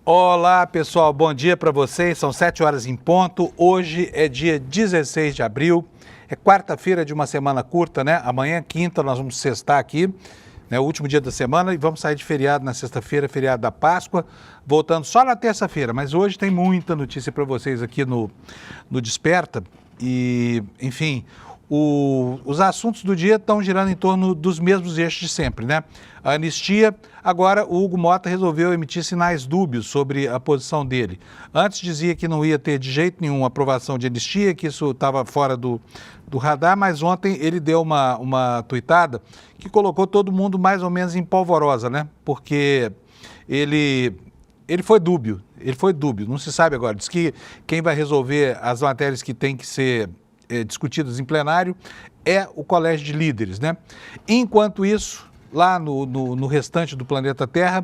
Olá, pessoal, bom dia para vocês. São 7 horas em ponto. Hoje é dia 16 de abril. É quarta-feira de uma semana curta, né? Amanhã, quinta, nós vamos sextar aqui, né? O último dia da semana, e vamos sair de feriado na sexta-feira, feriado da Páscoa, voltando só na terça-feira. Mas hoje tem muita notícia para vocês aqui no Desperta. E, enfim, os assuntos do dia estão girando em torno dos mesmos eixos de sempre, né? A anistia, agora o Hugo Mota resolveu emitir sinais dúbios sobre a posição dele. Antes dizia que não ia ter de jeito nenhum aprovação de anistia, que isso estava fora do radar, mas ontem ele deu uma tuitada que colocou todo mundo mais ou menos em polvorosa, né? Porque ele foi dúbio, não se sabe agora. Diz que quem vai resolver as matérias que têm que ser discutidas em plenário é o Colégio de Líderes, né? Enquanto isso, lá no restante do planeta Terra,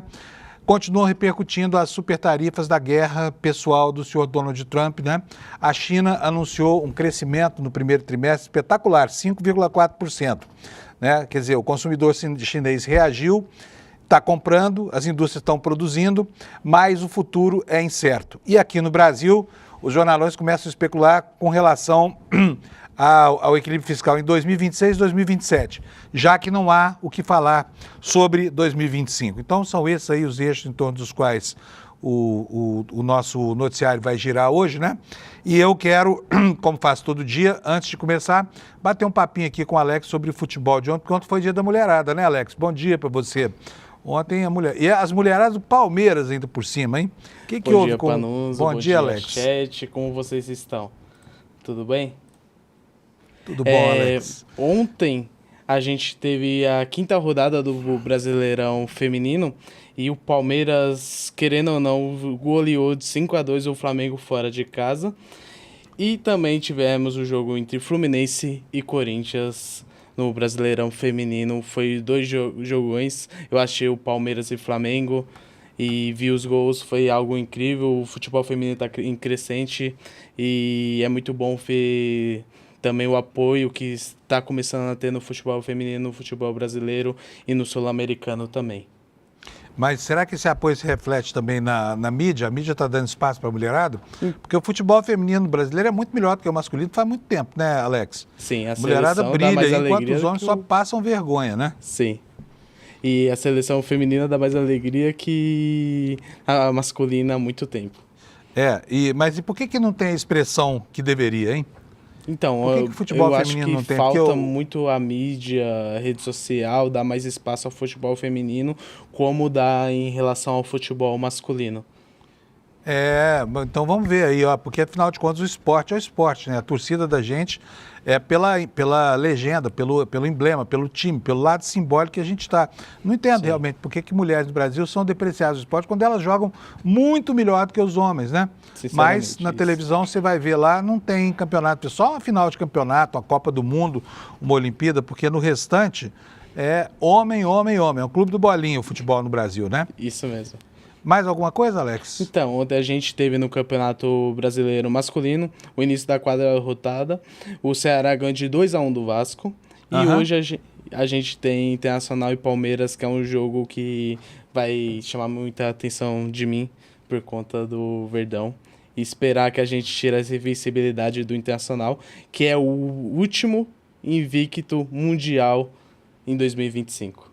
continuam repercutindo as supertarifas da guerra pessoal do senhor Donald Trump, né? A China anunciou um crescimento no primeiro trimestre espetacular, 5,4%, né? Quer dizer, o consumidor chinês reagiu, está comprando, as indústrias estão produzindo, mas o futuro é incerto. E aqui no Brasil, os jornalões começam a especular com relação ao equilíbrio fiscal em 2026 e 2027, já que não há o que falar sobre 2025. Então, são esses aí os eixos em torno dos quais o nosso noticiário vai girar hoje, né? E eu quero, como faço todo dia, antes de começar, bater um papinho aqui com o Alex sobre o futebol de ontem, porque ontem foi dia da mulherada, né, Alex? Bom dia para você. Ontem a mulher... E as mulheradas do Palmeiras ainda por cima, hein? O que houve com... Panuso, bom dia, Alex. Chat, como vocês estão? Tudo bem? Tudo bom, Alex. Ontem a gente teve a quinta rodada do Brasileirão Feminino e o Palmeiras, querendo ou não, goleou de 5-2 o Flamengo fora de casa. E também tivemos o jogo entre Fluminense e Corinthians no Brasileirão Feminino. Foi dois jogões. Eu achei o Palmeiras e Flamengo e vi os gols. Foi algo incrível. O futebol feminino está em crescente e é muito bom ver também o apoio que está começando a ter no futebol feminino, no futebol brasileiro e no sul-americano também. Mas será que esse apoio se reflete também na mídia? A mídia está dando espaço para a mulherada? Porque o futebol feminino brasileiro é muito melhor do que o masculino faz muito tempo, né, Alex? Sim, a mulherada brilha, mais enquanto os homens só passam vergonha, né? Sim. E a seleção feminina dá mais alegria que a masculina há muito tempo. Mas e por que não tem a expressão que deveria, hein? Então, por que o futebol feminino não tem? Falta muito a mídia, a rede social, dar mais espaço ao futebol feminino, como dá em relação ao futebol masculino. Então vamos ver aí, ó, porque afinal de contas o esporte é o esporte, né? A torcida da gente é pela legenda, pelo emblema, pelo time, pelo lado simbólico que a gente está. Não entendo realmente por que mulheres do Brasil são depreciadas do esporte quando elas jogam muito melhor do que os homens, né? Mas na televisão você vai ver lá, não tem campeonato, só uma final de campeonato, uma Copa do Mundo, uma Olimpíada, porque no restante é homem, homem, homem. É um clube do bolinho o futebol no Brasil, né? Isso mesmo. Mais alguma coisa, Alex? Então, ontem a gente teve no Campeonato Brasileiro Masculino o início da quadra rotada. O Ceará ganhou de 2-1 do Vasco. E hoje a gente tem Internacional e Palmeiras, que é um jogo que vai chamar muita atenção de mim por conta do Verdão. E esperar que a gente tire essa invencibilidade do Internacional, que é o último invicto mundial em 2025.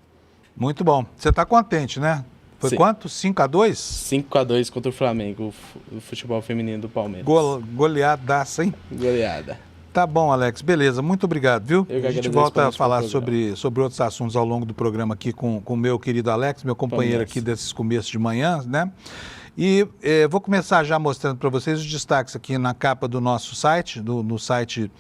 Muito bom. Você está contente, né? Foi quanto? 5-2? 5-2 contra o Flamengo, o futebol feminino do Palmeiras. Goleadaça, hein? Goleada. Tá bom, Alex. Beleza. Muito obrigado, viu? A gente volta a falar sobre outros assuntos ao longo do programa aqui com o meu querido Alex, meu companheiro aqui desses começos de manhã, né? E vou começar já mostrando para vocês os destaques aqui na capa do nosso site, no site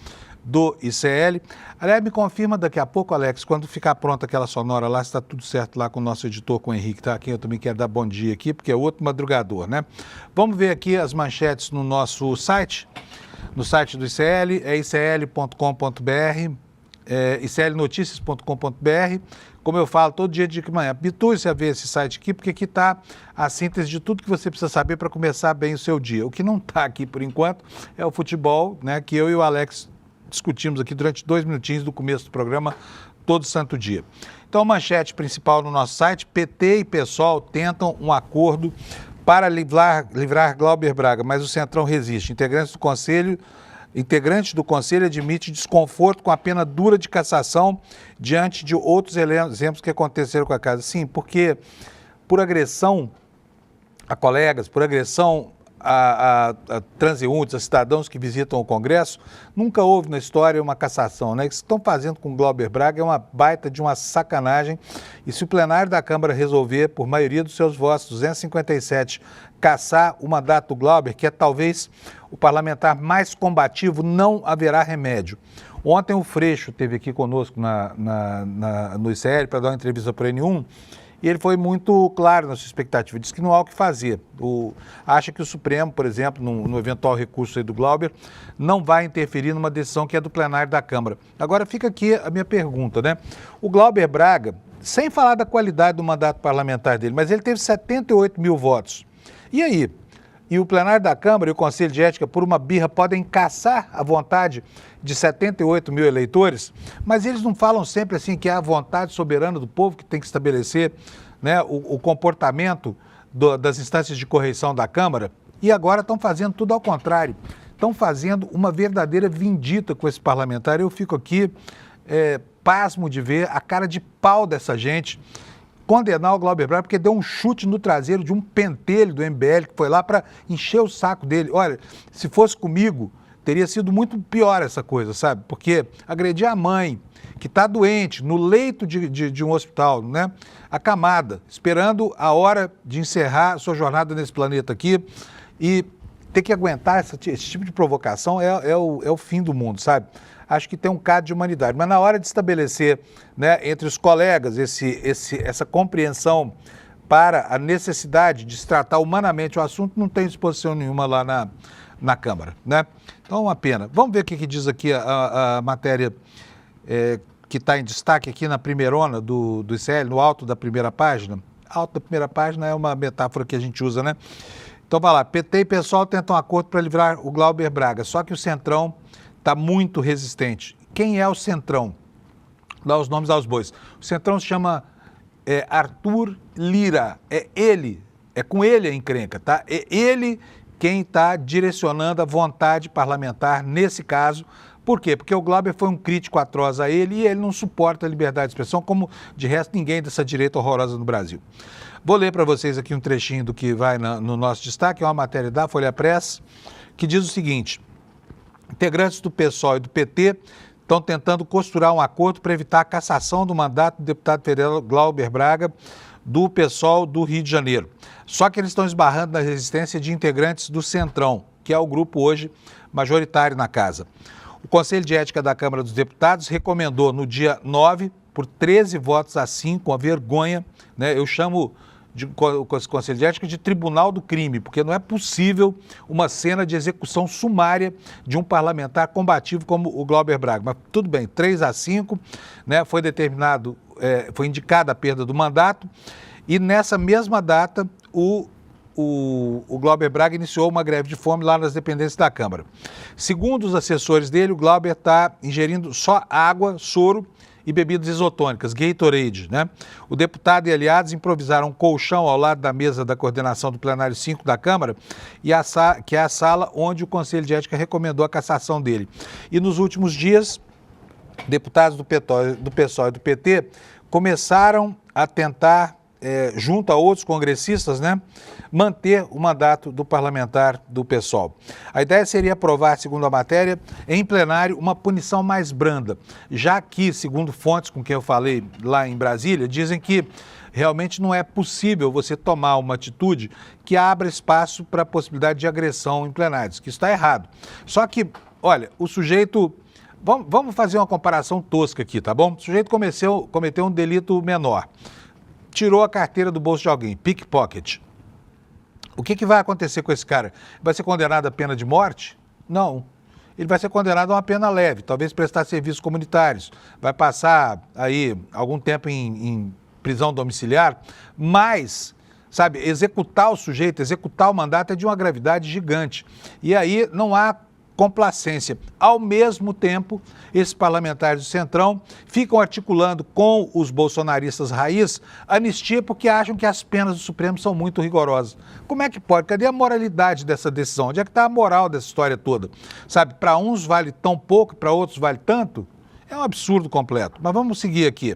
do ICL. Aliás, me confirma daqui a pouco, Alex, quando ficar pronta aquela sonora lá, se está tudo certo lá com o nosso editor, com o Henrique, tá? Aqui eu também quero dar bom dia aqui, porque é outro madrugador, né? Vamos ver aqui as manchetes no nosso site, no site do ICL, é icl.com.br, iclnoticias.com.br. Como eu falo todo dia de manhã, habitue-se a ver esse site aqui, porque aqui está a síntese de tudo que você precisa saber para começar bem o seu dia. O que não está aqui, por enquanto, é o futebol, né, que eu e o Alex discutimos aqui durante 2 minutinhos do começo do programa, todo santo dia. Então, a manchete principal no nosso site: PT e PSOL tentam um acordo para livrar Glauber Braga, mas o Centrão resiste. Integrante do Conselho admite desconforto com a pena dura de cassação diante de outros exemplos que aconteceram com a casa. Sim, porque por agressão a colegas, por agressão a transeuntes, a cidadãos que visitam o Congresso, nunca houve na história uma cassação, né? O que estão fazendo com Glauber Braga é uma baita de uma sacanagem. E se o plenário da Câmara resolver, por maioria dos seus votos, 257, cassar o mandato do Glauber, que é talvez o parlamentar mais combativo, não haverá remédio. Ontem o Freixo esteve aqui conosco no ICL para dar uma entrevista para o N1, e ele foi muito claro na sua expectativa, disse que não há o que fazer. Acha que o Supremo, por exemplo, no eventual recurso aí do Glauber, não vai interferir numa decisão que é do plenário da Câmara. Agora fica aqui a minha pergunta, né? O Glauber Braga, sem falar da qualidade do mandato parlamentar dele, mas ele teve 78 mil votos. E aí? E o plenário da Câmara e o Conselho de Ética, por uma birra, podem cassar a vontade de 78 mil eleitores, mas eles não falam sempre assim que é a vontade soberana do povo que tem que estabelecer, né, o comportamento das instâncias de correição da Câmara, e agora estão fazendo tudo ao contrário. Estão fazendo uma verdadeira vindita com esse parlamentar. Eu fico aqui pasmo de ver a cara de pau dessa gente condenar o Glauber Braga porque deu um chute no traseiro de um pentelho do MBL que foi lá para encher o saco dele. Olha, se fosse comigo, teria sido muito pior essa coisa, sabe? Porque agredir a mãe, que está doente, no leito de um hospital, né? Acamada, esperando a hora de encerrar a sua jornada nesse planeta aqui, e ter que aguentar esse tipo de provocação é o fim do mundo, sabe? Acho que tem um caso de humanidade. Mas na hora de estabelecer, né, entre os colegas essa compreensão para a necessidade de se tratar humanamente o assunto, não tem disposição nenhuma lá na Câmara, né? Então é uma pena. Vamos ver o que diz aqui a matéria que está em destaque aqui na primeirona do ICL, no alto da primeira página. Alto da primeira página é uma metáfora que a gente usa, né? Então vai lá, PT e PSOL tentam acordo para livrar o Glauber Braga, só que o Centrão está muito resistente. Quem é o Centrão? Dá os nomes aos bois. O Centrão se chama Arthur Lira. É ele, é com ele a encrenca, tá? É ele quem está direcionando a vontade parlamentar nesse caso. Por quê? Porque o Glauber foi um crítico atroz a ele e ele não suporta a liberdade de expressão, como de resto ninguém dessa direita horrorosa no Brasil. Vou ler para vocês aqui um trechinho do que vai no nosso destaque, é uma matéria da Folha Press, que diz o seguinte: integrantes do PSOL e do PT estão tentando costurar um acordo para evitar a cassação do mandato do deputado federal Glauber Braga, do PSOL do Rio de Janeiro. Só que eles estão esbarrando na resistência de integrantes do Centrão, que é o grupo hoje majoritário na casa. O Conselho de Ética da Câmara dos Deputados recomendou no dia 9, por 13 votos a 5, com a vergonha, né? Eu chamo o Conselho de Ética de Tribunal do Crime, porque não é possível uma cena de execução sumária de um parlamentar combativo como o Glauber Braga. Mas tudo bem, 3 a 5, né? Foi determinado, foi indicada a perda do mandato, e nessa mesma data o Glauber Braga iniciou uma greve de fome lá nas dependências da Câmara. Segundo os assessores dele, o Glauber está ingerindo só água, soro e bebidas isotônicas, Gatorade, né? O deputado e aliados improvisaram um colchão ao lado da mesa da coordenação do plenário 5 da Câmara, que é a sala onde o Conselho de Ética recomendou a cassação dele. E nos últimos dias, deputados do PSOL e do PT começaram a tentar, junto a outros congressistas, né, manter o mandato do parlamentar do PSOL. A ideia seria aprovar, segundo a matéria, em plenário, uma punição mais branda, já que, segundo fontes com quem eu falei lá em Brasília, dizem que realmente não é possível você tomar uma atitude que abra espaço para a possibilidade de agressão em plenários, que isso está errado. Só que, olha, o sujeito... Vamos fazer uma comparação tosca aqui, tá bom? O sujeito cometeu um delito menor. Tirou a carteira do bolso de alguém, pickpocket. O que vai acontecer com esse cara? Vai ser condenado à pena de morte? Não. Ele vai ser condenado a uma pena leve, talvez prestar serviços comunitários. Vai passar aí algum tempo em prisão domiciliar, mas, sabe, executar o sujeito, executar o mandato é de uma gravidade gigante. E aí não há complacência. Ao mesmo tempo, esses parlamentares do Centrão ficam articulando com os bolsonaristas raiz anistia porque acham que as penas do Supremo são muito rigorosas. Como é que pode? Cadê a moralidade dessa decisão? Onde é que está a moral dessa história toda? Sabe, para uns vale tão pouco, para outros vale tanto? É um absurdo completo. Mas vamos seguir aqui.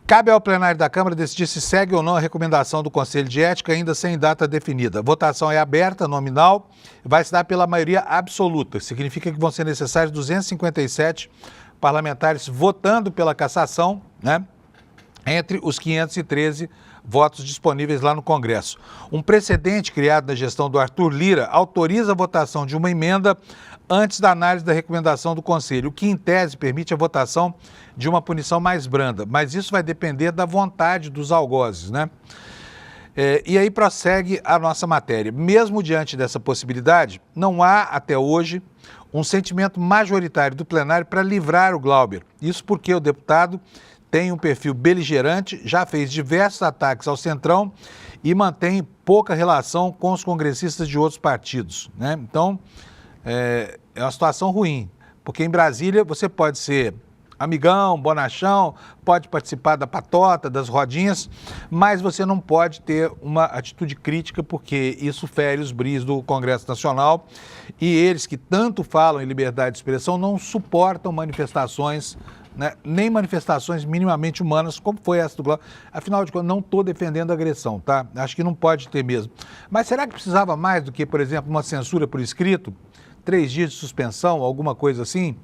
Cabe ao plenário da Câmara decidir se segue ou não a recomendação do Conselho de Ética, ainda sem data definida. A votação é aberta, nominal, vai se dar pela maioria absoluta. Significa que vão ser necessários 257 parlamentares votando pela cassação, né? Entre os 513 votos disponíveis lá no Congresso. Um precedente criado na gestão do Arthur Lira autoriza a votação de uma emenda antes da análise da recomendação do Conselho, o que em tese permite a votação de uma punição mais branda, mas isso vai depender da vontade dos algozes, né? E aí prossegue a nossa matéria. Mesmo diante dessa possibilidade, não há até hoje um sentimento majoritário do plenário para livrar o Glauber. Isso porque o deputado tem um perfil beligerante, já fez diversos ataques ao Centrão e mantém pouca relação com os congressistas de outros partidos, né? Então, é uma situação ruim, porque em Brasília você pode ser amigão, bonachão, pode participar da patota, das rodinhas, mas você não pode ter uma atitude crítica, porque isso fere os bris do Congresso Nacional e eles que tanto falam em liberdade de expressão não suportam manifestações, né, nem manifestações minimamente humanas, como foi essa do Glauber. Afinal de contas, não estou defendendo a agressão, tá? Acho que não pode ter mesmo. Mas será que precisava mais do que, por exemplo, uma censura por escrito? 3 dias de suspensão, alguma coisa assim?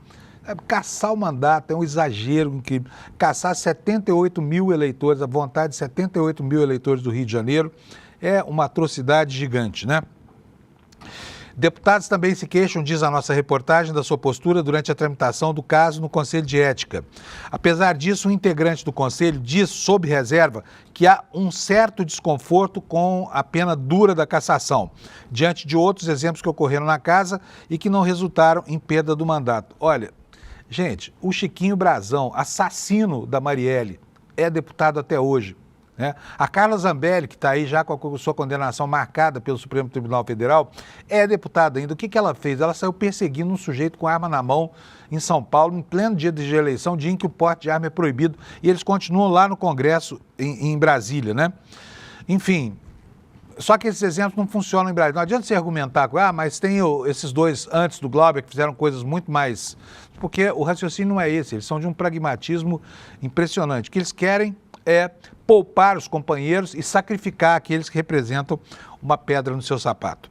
Caçar o mandato é um exagero incrível. Caçar 78 mil eleitores, a vontade de 78 mil eleitores do Rio de Janeiro, é uma atrocidade gigante, né? Deputados também se queixam, diz a nossa reportagem, da sua postura durante a tramitação do caso no Conselho de Ética. Apesar disso, um integrante do Conselho diz, sob reserva, que há um certo desconforto com a pena dura da cassação, diante de outros exemplos que ocorreram na casa e que não resultaram em perda do mandato. Olha, gente, o Chiquinho Brazão, assassino da Marielle, é deputado até hoje, né? A Carla Zambelli, que está aí já com a sua condenação marcada pelo Supremo Tribunal Federal, é deputada ainda. O que ela fez? Ela saiu perseguindo um sujeito com arma na mão em São Paulo, em pleno dia de eleição, dia em que o porte de arma é proibido, e eles continuam lá no Congresso, em Brasília, né? Enfim, só que esses exemplos não funcionam em Brasília. Não adianta você argumentar, mas tem esses dois antes do Glauber que fizeram coisas muito mais... Porque o raciocínio não é esse, eles são de um pragmatismo impressionante. O que eles querem é poupar os companheiros e sacrificar aqueles que representam uma pedra no seu sapato.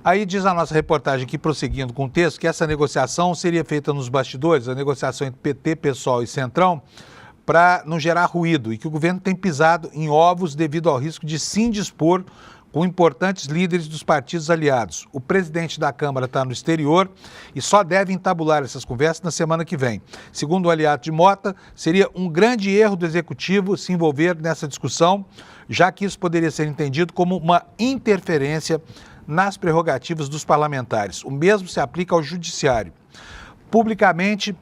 Aí diz a nossa reportagem aqui, prosseguindo com o texto, que essa negociação seria feita nos bastidores, a negociação entre PT, PSOL e Centrão, para não gerar ruído, e que o governo tem pisado em ovos devido ao risco de se indispor com importantes líderes dos partidos aliados. O presidente da Câmara está no exterior e só deve entabular essas conversas na semana que vem. Segundo o aliado de Mota, seria um grande erro do Executivo se envolver nessa discussão, já que isso poderia ser entendido como uma interferência nas prerrogativas dos parlamentares. O mesmo se aplica ao Judiciário. Publicamente,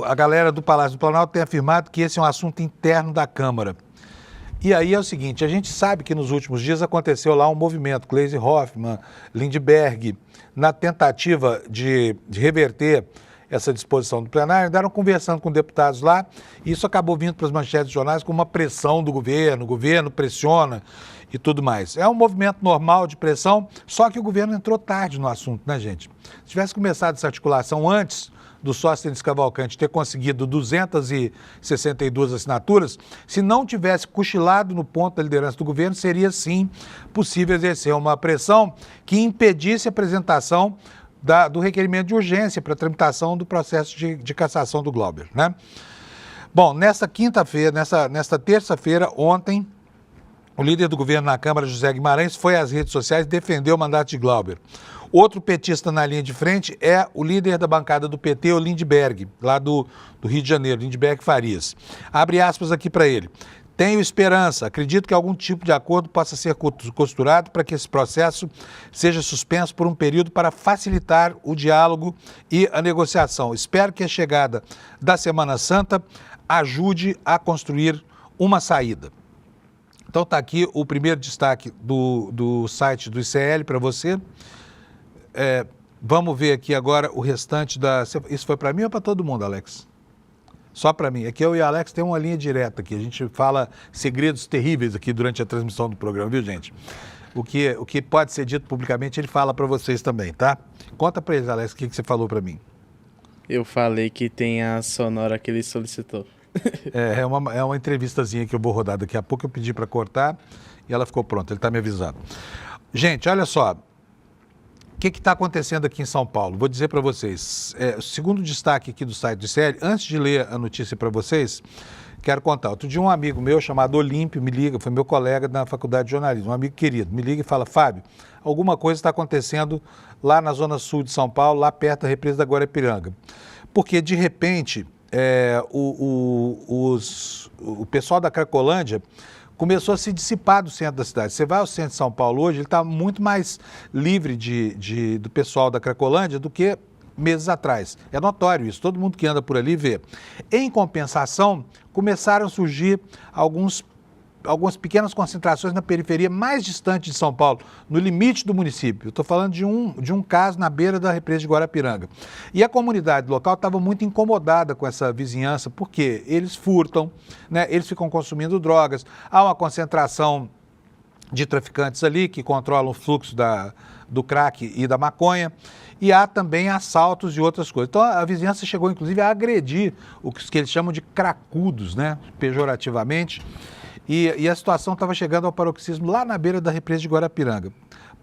a galera do Palácio do Planalto tem afirmado que esse é um assunto interno da Câmara. E aí é o seguinte, a gente sabe que nos últimos dias aconteceu lá um movimento, Gleisi Hoffmann, Lindbergh, na tentativa de reverter essa disposição do plenário, andaram conversando com deputados lá, e isso acabou vindo para as manchetes de jornais com uma pressão do governo, o governo pressiona e tudo mais. É um movimento normal de pressão, só que o governo entrou tarde no assunto, né, gente? Se tivesse começado essa articulação antes do Sóstenes Cavalcante ter conseguido 262 assinaturas, se não tivesse cochilado no ponto da liderança do governo, seria sim possível exercer uma pressão que impedisse a apresentação do requerimento de urgência para a tramitação do processo de cassação do Glauber, né? Bom, nesta terça-feira, ontem, o líder do governo na Câmara, José Guimarães, foi às redes sociais e defendeu o mandato de Glauber. Outro petista na linha de frente é o líder da bancada do PT, o Lindbergh, lá do Rio de Janeiro, Lindbergh Farias. Abre aspas aqui para ele. Tenho esperança, acredito que algum tipo de acordo possa ser costurado para que esse processo seja suspenso por um período para facilitar o diálogo e a negociação. Espero que a chegada da Semana Santa ajude a construir uma saída. Então está aqui o primeiro destaque do site do ICL para você. vamos ver aqui agora o restante da... Isso foi para mim ou para todo mundo, Alex? Só para mim. Aqui eu e o Alex tem uma linha direta aqui. A gente fala segredos terríveis aqui durante a transmissão do programa, viu, gente? O que pode ser dito publicamente, ele fala para vocês também, tá? Conta para eles, Alex, o que você falou para mim. Eu falei que tem a sonora que ele solicitou. É uma entrevistazinha que eu vou rodar daqui a pouco. Eu pedi para cortar e ela ficou pronta. Ele está me avisando. Gente, olha só. O que está acontecendo aqui em São Paulo? Vou dizer para vocês. O segundo destaque aqui do site do ICL, antes de ler a notícia para vocês, quero contar. Outro dia um amigo meu chamado Olímpio me liga, foi meu colega na faculdade de jornalismo, um amigo querido, me liga e fala: Fábio, alguma coisa está acontecendo lá na zona sul de São Paulo, lá perto da represa da Guarapiranga. Porque, de repente, o pessoal da Cracolândia começou a se dissipar do centro da cidade. Você vai ao centro de São Paulo hoje, ele está muito mais livre do pessoal da Cracolândia do que meses atrás. É notório isso, todo mundo que anda por ali vê. Em compensação, começaram a surgir algumas pequenas concentrações na periferia mais distante de São Paulo, no limite do município. Eu estou falando de um caso na beira da represa de Guarapiranga. E a comunidade local estava muito incomodada com essa vizinhança, porque eles furtam, né, eles ficam consumindo drogas, há uma concentração de traficantes ali que controlam o fluxo do crack e da maconha, e há também assaltos e outras coisas. Então a vizinhança chegou inclusive a agredir o que eles chamam de cracudos, né, pejorativamente. E a situação estava chegando ao paroxismo lá na beira da represa de Guarapiranga.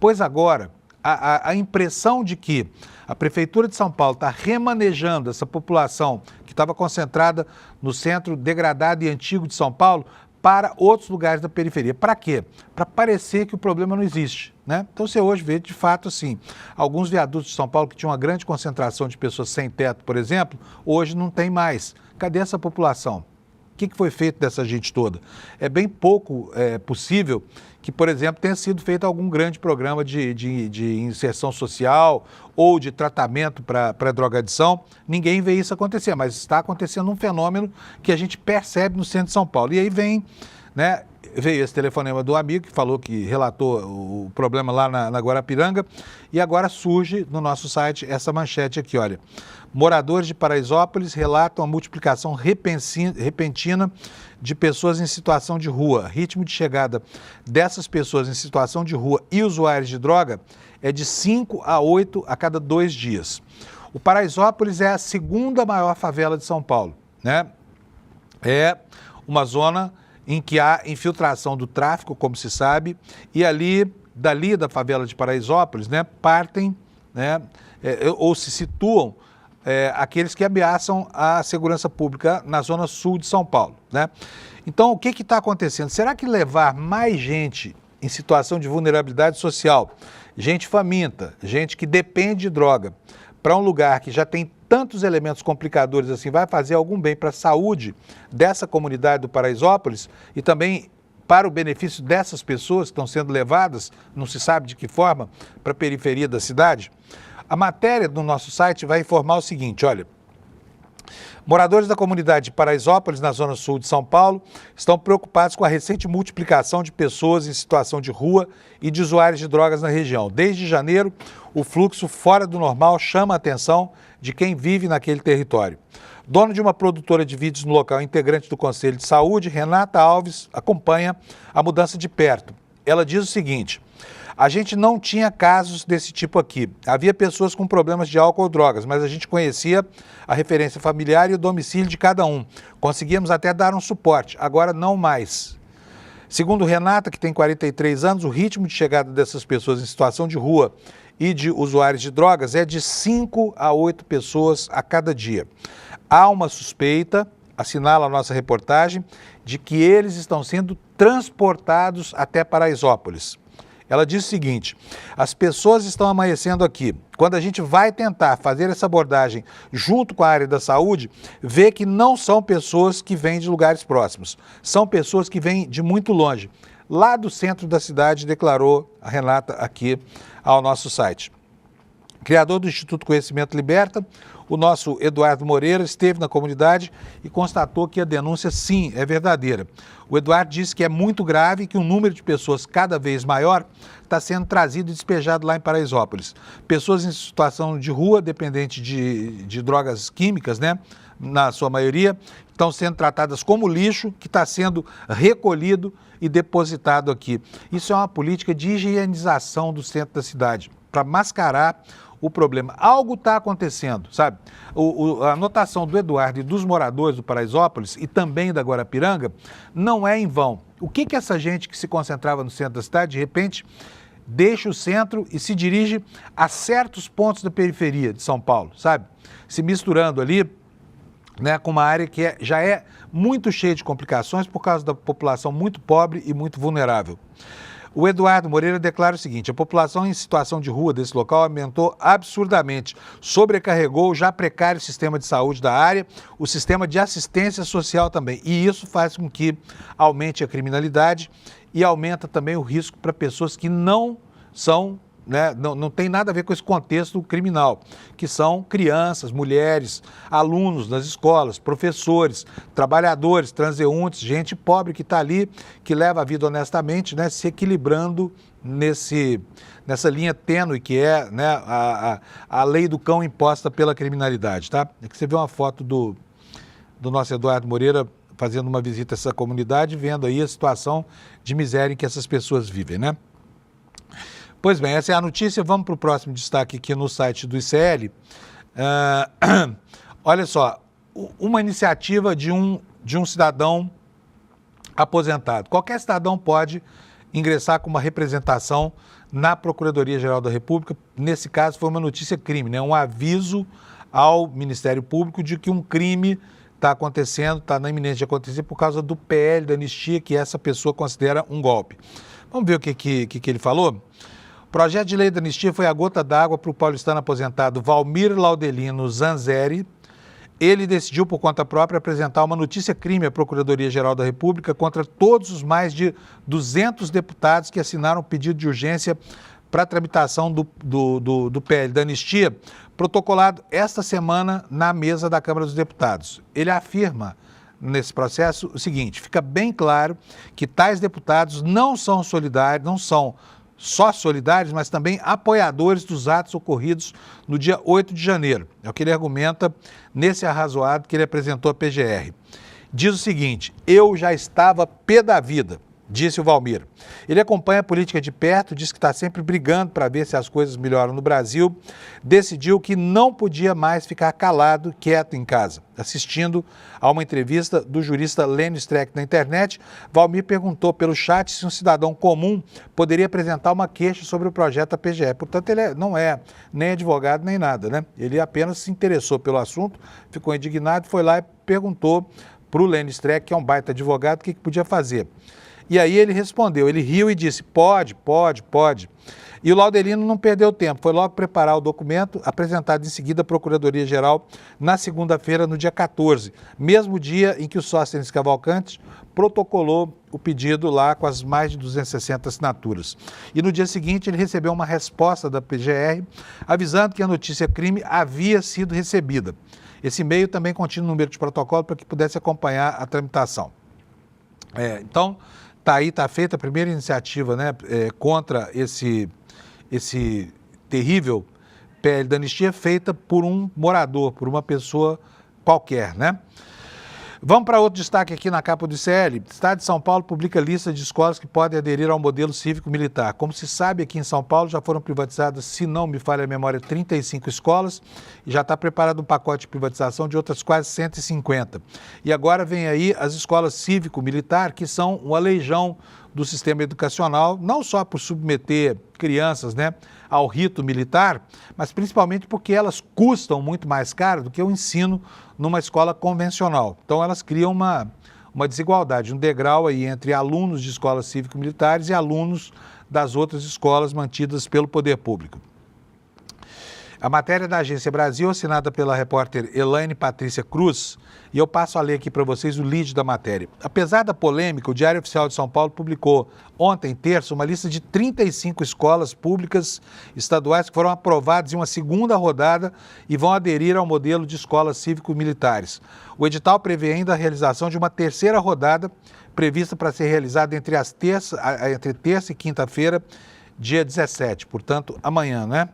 Pois agora, a impressão de que a Prefeitura de São Paulo está remanejando essa população que estava concentrada no centro degradado e antigo de São Paulo para outros lugares da periferia. Para quê? Para parecer que o problema não existe, né? Então você hoje vê, de fato, assim, alguns viadutos de São Paulo que tinham uma grande concentração de pessoas sem teto, por exemplo, hoje não tem mais. Cadê essa população? O que foi feito dessa gente toda? É bem pouco possível que, por exemplo, tenha sido feito algum grande programa de inserção social ou de tratamento para drogadição. Ninguém vê isso acontecer, mas está acontecendo um fenômeno que a gente percebe no centro de São Paulo. E aí veio esse telefonema do amigo que falou que relatou o problema lá na Guarapiranga, e agora surge no nosso site essa manchete aqui, olha. Moradores de Paraisópolis relatam a multiplicação repentina de pessoas em situação de rua. Ritmo de chegada dessas pessoas em situação de rua e usuários de droga é de 5 a 8 a cada 2 dias. O Paraisópolis é a segunda maior favela de São Paulo, né? É uma zona em que há infiltração do tráfico, como se sabe, e dali da favela de Paraisópolis, né, partem, né, ou se situam aqueles que ameaçam a segurança pública na zona sul de São Paulo, né? Então, o que está acontecendo? Será que levar mais gente em situação de vulnerabilidade social, gente faminta, gente que depende de droga, para um lugar que já tem tantos elementos complicadores assim, vai fazer algum bem para a saúde dessa comunidade do Paraisópolis e também para o benefício dessas pessoas que estão sendo levadas, não se sabe de que forma, para a periferia da cidade? A matéria do nosso site vai informar o seguinte, olha: moradores da comunidade de Paraisópolis, na zona sul de São Paulo, estão preocupados com a recente multiplicação de pessoas em situação de rua e de usuários de drogas na região. Desde janeiro, o fluxo fora do normal chama a atenção de quem vive naquele território. Dono de uma produtora de vídeos no local, integrante do Conselho de Saúde, Renata Alves, acompanha a mudança de perto. Ela diz o seguinte: a gente não tinha casos desse tipo aqui. Havia pessoas com problemas de álcool ou drogas, mas a gente conhecia a referência familiar e o domicílio de cada um. Conseguíamos até dar um suporte, agora não mais. Segundo Renata, que tem 43 anos, o ritmo de chegada dessas pessoas em situação de rua e de usuários de drogas é de 5 a 8 pessoas a cada dia. Há uma suspeita, assinala a nossa reportagem, de que eles estão sendo transportados até Paraisópolis. Ela diz o seguinte: as pessoas estão amanhecendo aqui. Quando a gente vai tentar fazer essa abordagem junto com a área da saúde, vê que não são pessoas que vêm de lugares próximos, são pessoas que vêm de muito longe, lá do centro da cidade, declarou a Renata aqui ao nosso site. Criador do Instituto Conhecimento Liberta, O nosso Eduardo Moreira esteve na comunidade e constatou que a denúncia, sim, é verdadeira. O Eduardo disse que é muito grave e que um número de pessoas cada vez maior está sendo trazido e despejado lá em Paraisópolis. Pessoas em situação de rua, dependente de drogas químicas, né? Na sua maioria, estão sendo tratadas como lixo, que está sendo recolhido e depositado aqui. Isso é uma política de higienização do centro da cidade, para mascarar o problema. Algo está acontecendo, sabe? A anotação do Eduardo e dos moradores do Paraisópolis e também da Guarapiranga não é em vão. O que essa gente que se concentrava no centro da cidade, de repente, deixa o centro e se dirige a certos pontos da periferia de São Paulo, sabe? Se misturando ali, né, com uma área que já é muito cheia de complicações por causa da população muito pobre e muito vulnerável. O Eduardo Moreira declara o seguinte: a população em situação de rua desse local aumentou absurdamente, sobrecarregou o já precário sistema de saúde da área, o sistema de assistência social também. E isso faz com que aumente a criminalidade e aumenta também o risco para pessoas que não são, né, não tem nada a ver com esse contexto criminal, que são crianças, mulheres, alunos das escolas, professores, trabalhadores, transeuntes, gente pobre que está ali, que leva a vida honestamente, né, se equilibrando nessa linha tênue que é, né, a lei do cão imposta pela criminalidade, tá? Aqui você vê uma foto do nosso Eduardo Moreira fazendo uma visita a essa comunidade, vendo aí a situação de miséria em que essas pessoas vivem, né? Pois bem, essa é a notícia. Vamos para o próximo destaque aqui no site do ICL. Olha só, uma iniciativa de um cidadão aposentado. Qualquer cidadão pode ingressar com uma representação na Procuradoria-Geral da República. Nesse caso, foi uma notícia crime, né? Um aviso ao Ministério Público de que um crime está acontecendo, está na iminência de acontecer por causa do PL da anistia que essa pessoa considera um golpe. Vamos ver o que ele falou? O projeto de lei da anistia foi a gota d'água para o paulistano aposentado Valmir Laudelino Zanzeri. Ele decidiu, por conta própria, apresentar uma notícia-crime à Procuradoria-Geral da República contra todos os mais de 200 deputados que assinaram o pedido de urgência para a tramitação do PL da anistia, protocolado esta semana na mesa da Câmara dos Deputados. Ele afirma nesse processo o seguinte: fica bem claro que tais deputados não são solidários, não são só solidários, mas também apoiadores dos atos ocorridos no dia 8 de janeiro. É o que ele argumenta nesse arrazoado que ele apresentou à PGR. Diz o seguinte: eu já estava pé da vida, disse o Valmir. Ele acompanha a política de perto, diz que está sempre brigando para ver se as coisas melhoram no Brasil. Decidiu que não podia mais ficar calado, quieto em casa. Assistindo a uma entrevista do jurista Lênio Streck na internet, Valmir perguntou pelo chat se um cidadão comum poderia apresentar uma queixa sobre o projeto da PGR. Portanto, ele não é nem advogado nem nada, né? Ele apenas se interessou pelo assunto, ficou indignado, foi lá e perguntou para o Lênio Streck, que é um baita advogado, o que podia fazer. E aí ele respondeu, ele riu e disse: pode. E o Laudelino não perdeu tempo, foi logo preparar o documento, apresentado em seguida à Procuradoria-Geral na segunda-feira, no dia 14, mesmo dia em que o Sóstenes Cavalcante protocolou o pedido lá com as mais de 260 assinaturas. E no dia seguinte ele recebeu uma resposta da PGR avisando que a notícia crime havia sido recebida. Esse e-mail também continha o número de protocolo para que pudesse acompanhar a tramitação. Então, está feita a primeira iniciativa, né, contra esse terrível PL da anistia, feita por um morador, por uma pessoa qualquer, né? Vamos para outro destaque aqui na capa do ICL. O Estado de São Paulo publica lista de escolas que podem aderir ao modelo cívico-militar. Como se sabe, aqui em São Paulo já foram privatizadas, se não me falha a memória, 35 escolas e já está preparado um pacote de privatização de outras quase 150. E agora vem aí as escolas cívico-militar, que são uma legião do sistema educacional, não só por submeter crianças, né, ao rito militar, mas principalmente porque elas custam muito mais caro do que o ensino numa escola convencional. Então elas criam uma desigualdade, um degrau aí entre alunos de escolas cívico-militares e alunos das outras escolas mantidas pelo poder público. A matéria da Agência Brasil, assinada pela repórter Elaine Patrícia Cruz, e eu passo a ler aqui para vocês o lead da matéria. Apesar da polêmica, o Diário Oficial de São Paulo publicou ontem, terça, uma lista de 35 escolas públicas estaduais que foram aprovadas em uma segunda rodada e vão aderir ao modelo de escolas cívico-militares. O edital prevê ainda a realização de uma terceira rodada, prevista para ser realizada entre terça e quinta-feira, dia 17, portanto, amanhã, né?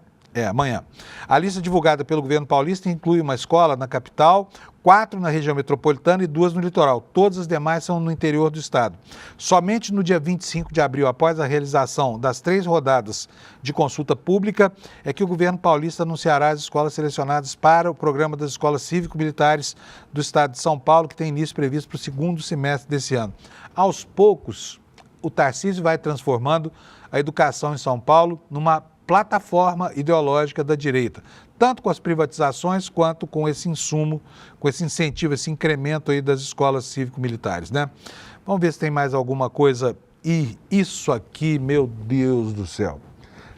Amanhã. A lista divulgada pelo governo paulista inclui uma escola na capital, 4 na região metropolitana e 2 no litoral. Todas as demais são no interior do estado. Somente no dia 25 de abril, após a realização das 3 rodadas de consulta pública, é que o governo paulista anunciará as escolas selecionadas para o programa das escolas cívico-militares do estado de São Paulo, que tem início previsto para o segundo semestre desse ano. Aos poucos, o Tarcísio vai transformando a educação em São Paulo numa plataforma ideológica da direita, tanto com as privatizações quanto com esse insumo, com esse incentivo, esse incremento aí das escolas cívico-militares, né? Vamos ver se tem mais alguma coisa. E isso aqui, meu Deus do céu,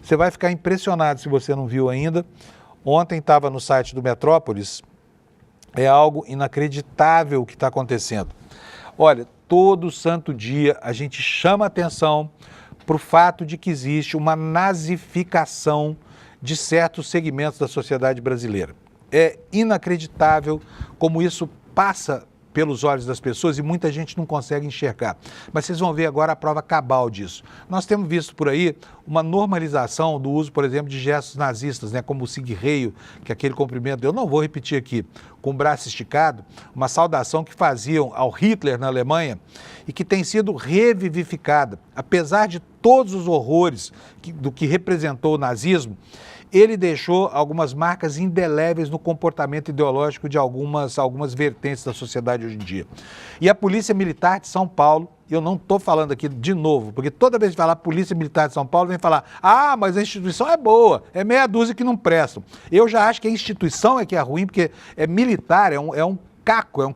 você vai ficar impressionado se você não viu ainda. Ontem estava no site do Metrópolis, é algo inacreditável o que está acontecendo. Olha, todo santo dia a gente chama atenção para o fato de que existe uma nazificação de certos segmentos da sociedade brasileira. É inacreditável como isso passa pelos olhos das pessoas e muita gente não consegue enxergar. Mas vocês vão ver agora a prova cabal disso. Nós temos visto por aí uma normalização do uso, por exemplo, de gestos nazistas, né, como o sig-heil, que é aquele cumprimento, eu não vou repetir aqui, com o braço esticado, uma saudação que faziam ao Hitler na Alemanha e que tem sido revivificada. Apesar de todos os horrores do que representou o nazismo, ele deixou algumas marcas indeléveis no comportamento ideológico de algumas vertentes da sociedade hoje em dia. E a Polícia Militar de São Paulo, eu não estou falando aqui de novo, porque toda vez que falar Polícia Militar de São Paulo, vem falar, mas a instituição é boa, é meia dúzia que não prestam. Eu já acho que a instituição é que é ruim, porque é militar, é um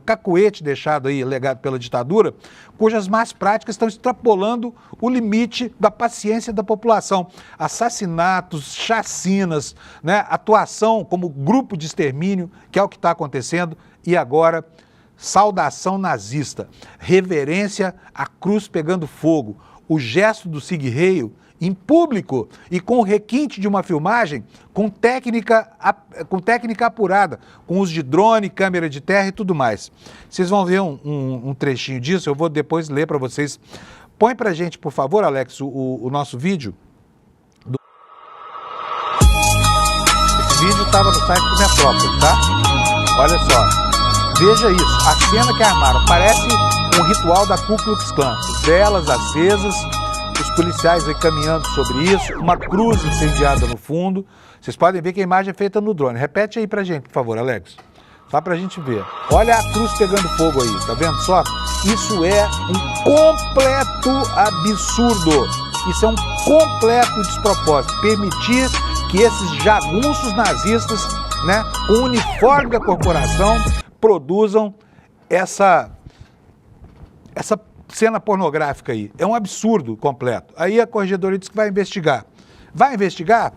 cacuete deixado aí, legado pela ditadura, cujas más práticas estão extrapolando o limite da paciência da população. Assassinatos, chacinas, né? Atuação como grupo de extermínio, que é o que está acontecendo, e agora saudação nazista, reverência à cruz pegando fogo, o gesto do sig-heil em público e com o requinte de uma filmagem com técnica apurada, com uso de drone, câmera de terra e tudo mais. Vocês vão ver um trechinho disso, eu vou depois ler para vocês. Põe pra gente, por favor, Alex, o nosso vídeo. Esse vídeo estava no site do Metrópole, tá? Olha só. Veja isso, a cena que armaram, parece um ritual da Ku Klux Klan. Velas acesas, os policiais aí caminhando sobre isso, uma cruz incendiada no fundo. Vocês podem ver que a imagem é feita no drone. Repete aí pra gente, por favor, Alex. Só pra gente ver. Olha a cruz pegando fogo aí, tá vendo só? Isso é um completo absurdo. Isso é um completo despropósito. Permitir que esses jagunços nazistas, né, com o uniforme da corporação, produzam essa cena pornográfica aí. É um absurdo completo. Aí a corregedoria diz que vai investigar. Vai investigar?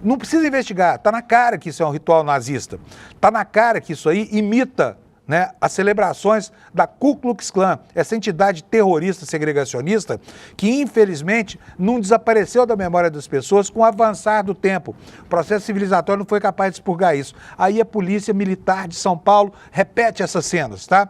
Não precisa investigar. Está na cara que isso é um ritual nazista. Está na cara que isso aí imita, né, as celebrações da Ku Klux Klan, essa entidade terrorista segregacionista que, infelizmente, não desapareceu da memória das pessoas com o avançar do tempo. O processo civilizatório não foi capaz de expurgar isso. Aí a Polícia Militar de São Paulo repete essas cenas, tá?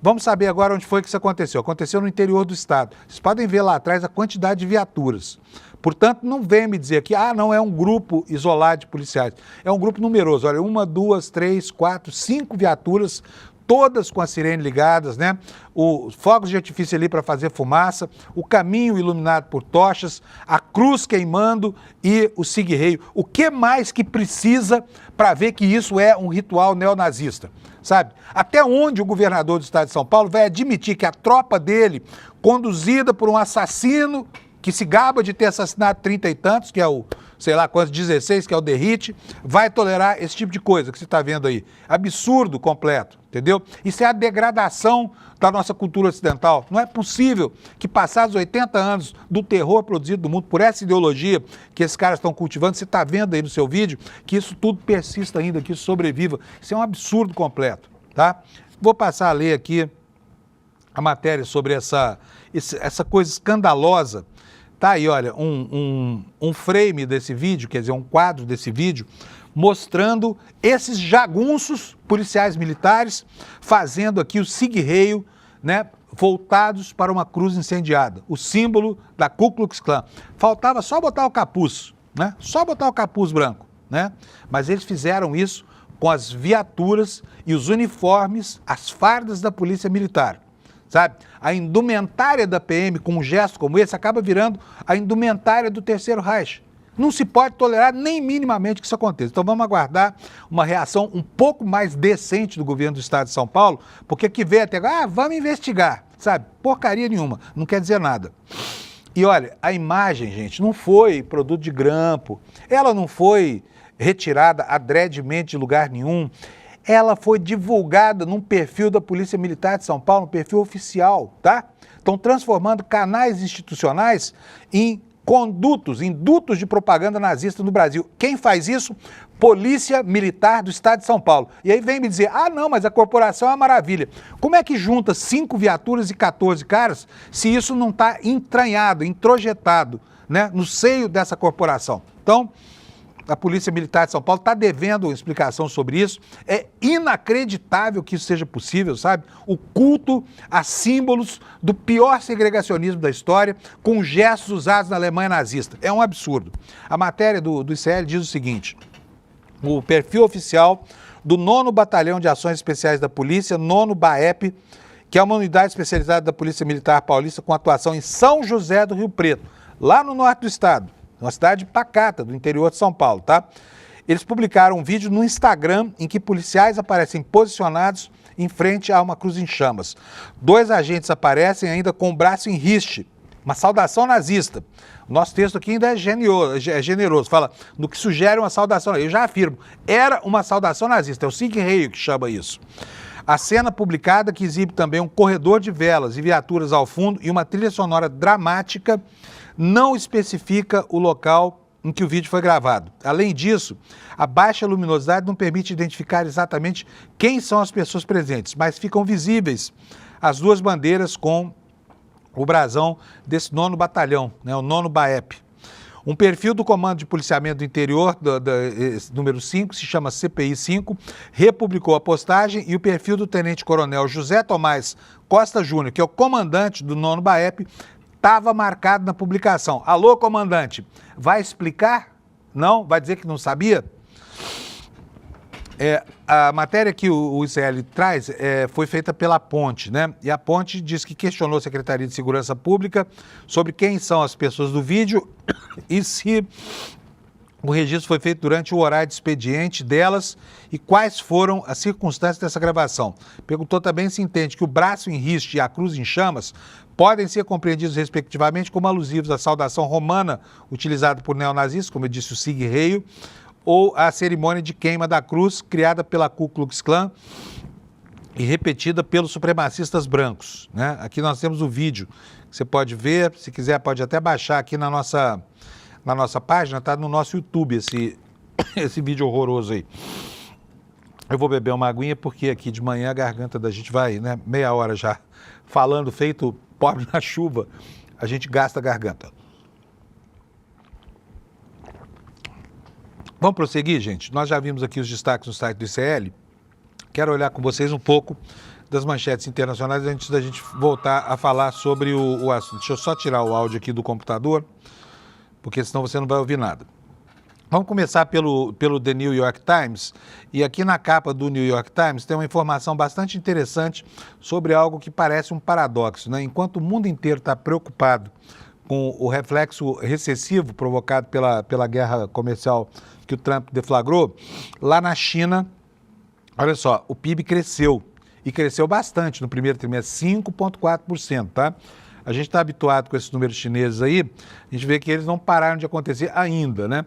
Vamos saber agora onde foi que isso aconteceu. Aconteceu no interior do estado. Vocês podem ver lá atrás a quantidade de viaturas. Portanto, não venha me dizer que, não é um grupo isolado de policiais. É um grupo numeroso. Olha, 1, 2, 3, 4, 5 viaturas, todas com a sirene ligadas, né? Os fogos de artifício ali para fazer fumaça, o caminho iluminado por tochas, a cruz queimando e o sig-heil. O que mais que precisa para ver que isso é um ritual neonazista? Sabe? Até onde o governador do estado de São Paulo vai admitir que a tropa dele, conduzida por um assassino que se gaba de ter assassinado 30 e tantos, que é o sei lá quantos, 16, que é o derrite, vai tolerar esse tipo de coisa que você está vendo aí. Absurdo completo, entendeu? Isso é a degradação da nossa cultura ocidental. Não é possível que, passados 80 anos do terror produzido no mundo por essa ideologia que esses caras estão cultivando, você está vendo aí no seu vídeo, que isso tudo persista ainda, que isso sobreviva. Isso é um absurdo completo, tá? Vou passar a ler aqui a matéria sobre essa coisa escandalosa. Tá aí, olha, um frame desse vídeo, quer dizer, um quadro desse vídeo, mostrando esses jagunços policiais militares fazendo aqui o sigue-reio, né, voltados para uma cruz incendiada, o símbolo da Ku Klux Klan. Faltava só botar o capuz, né? Só botar o capuz branco, né? Mas eles fizeram isso com as viaturas e os uniformes, as fardas da polícia militar. Sabe? A indumentária da PM com um gesto como esse acaba virando a indumentária do Terceiro Reich. Não se pode tolerar nem minimamente que isso aconteça. Então vamos aguardar uma reação um pouco mais decente do governo do estado de São Paulo, porque que vem até agora, vamos investigar, sabe? Porcaria nenhuma, não quer dizer nada. E olha, a imagem, gente, não foi produto de grampo, ela não foi retirada adredemente de lugar nenhum. Ela foi divulgada num perfil da Polícia Militar de São Paulo, um perfil oficial, tá? Estão transformando canais institucionais em condutos, em dutos de propaganda nazista no Brasil. Quem faz isso? Polícia Militar do Estado de São Paulo. E aí vem me dizer, ah não, mas a corporação é uma maravilha. Como é que junta 5 viaturas e 14 caras se isso não está entranhado, introjetado, né, no seio dessa corporação? Então, a Polícia Militar de São Paulo está devendo uma explicação sobre isso. É inacreditável que isso seja possível, sabe? O culto a símbolos do pior segregacionismo da história, com gestos usados na Alemanha nazista. É um absurdo. A matéria do ICL diz o seguinte: o perfil oficial do 9º Batalhão de Ações Especiais da Polícia, 9º BAEP, que é uma unidade especializada da Polícia Militar Paulista com atuação em São José do Rio Preto, lá no norte do estado. Uma cidade pacata do interior de São Paulo, tá? Eles publicaram um vídeo no Instagram em que policiais aparecem posicionados em frente a uma cruz em chamas. 2 agentes aparecem ainda com o braço em riste, uma saudação nazista. O nosso texto aqui ainda é generoso, fala no que sugere uma saudação. Eu já afirmo, era uma saudação nazista, é o sigue-reio que chama isso. A cena publicada que exibe também um corredor de velas e viaturas ao fundo e uma trilha sonora dramática não especifica o local em que o vídeo foi gravado. Além disso, a baixa luminosidade não permite identificar exatamente quem são as pessoas presentes, mas ficam visíveis as 2 bandeiras com o brasão desse 9º Batalhão, né, o 9º BAEP. Um perfil do Comando de Policiamento do Interior, número 5, se chama CPI 5, republicou a postagem e o perfil do Tenente Coronel José Tomás Costa Júnior, que é o comandante do 9º BAEP, estava marcado na publicação. Alô, comandante, vai explicar? Não? Vai dizer que não sabia? A matéria que o ICL traz foi feita pela Ponte, né? E a Ponte diz que questionou a Secretaria de Segurança Pública sobre quem são as pessoas do vídeo e se o registro foi feito durante o horário de expediente delas e quais foram as circunstâncias dessa gravação. Perguntou também se entende que o braço em riste e a cruz em chamas podem ser compreendidos respectivamente como alusivos à saudação romana utilizada por neonazistas, como eu disse, o sigue-reio, ou a cerimônia de queima da cruz criada pela Ku Klux Klan e repetida pelos supremacistas brancos, né? Aqui nós temos o vídeo que você pode ver, se quiser pode até baixar aqui na nossa página, tá no nosso YouTube esse vídeo horroroso aí. Eu vou beber uma aguinha porque aqui de manhã a garganta da gente vai, né, meia hora já falando feito pobre na chuva, a gente gasta a garganta. Vamos prosseguir, gente? Nós já vimos aqui os destaques no site do ICL. Quero olhar com vocês um pouco das manchetes internacionais antes da gente voltar a falar sobre o assunto. Deixa eu só tirar o áudio aqui do computador, porque senão você não vai ouvir nada. Vamos começar pelo The New York Times, e aqui na capa do New York Times tem uma informação bastante interessante sobre algo que parece um paradoxo, né? Enquanto o mundo inteiro está preocupado com o reflexo recessivo provocado pela guerra comercial que o Trump deflagrou, lá na China, olha só, o PIB cresceu, e cresceu bastante no primeiro trimestre, 5,4%, tá? A gente está habituado com esses números chineses aí, a gente vê que eles não pararam de acontecer ainda, né?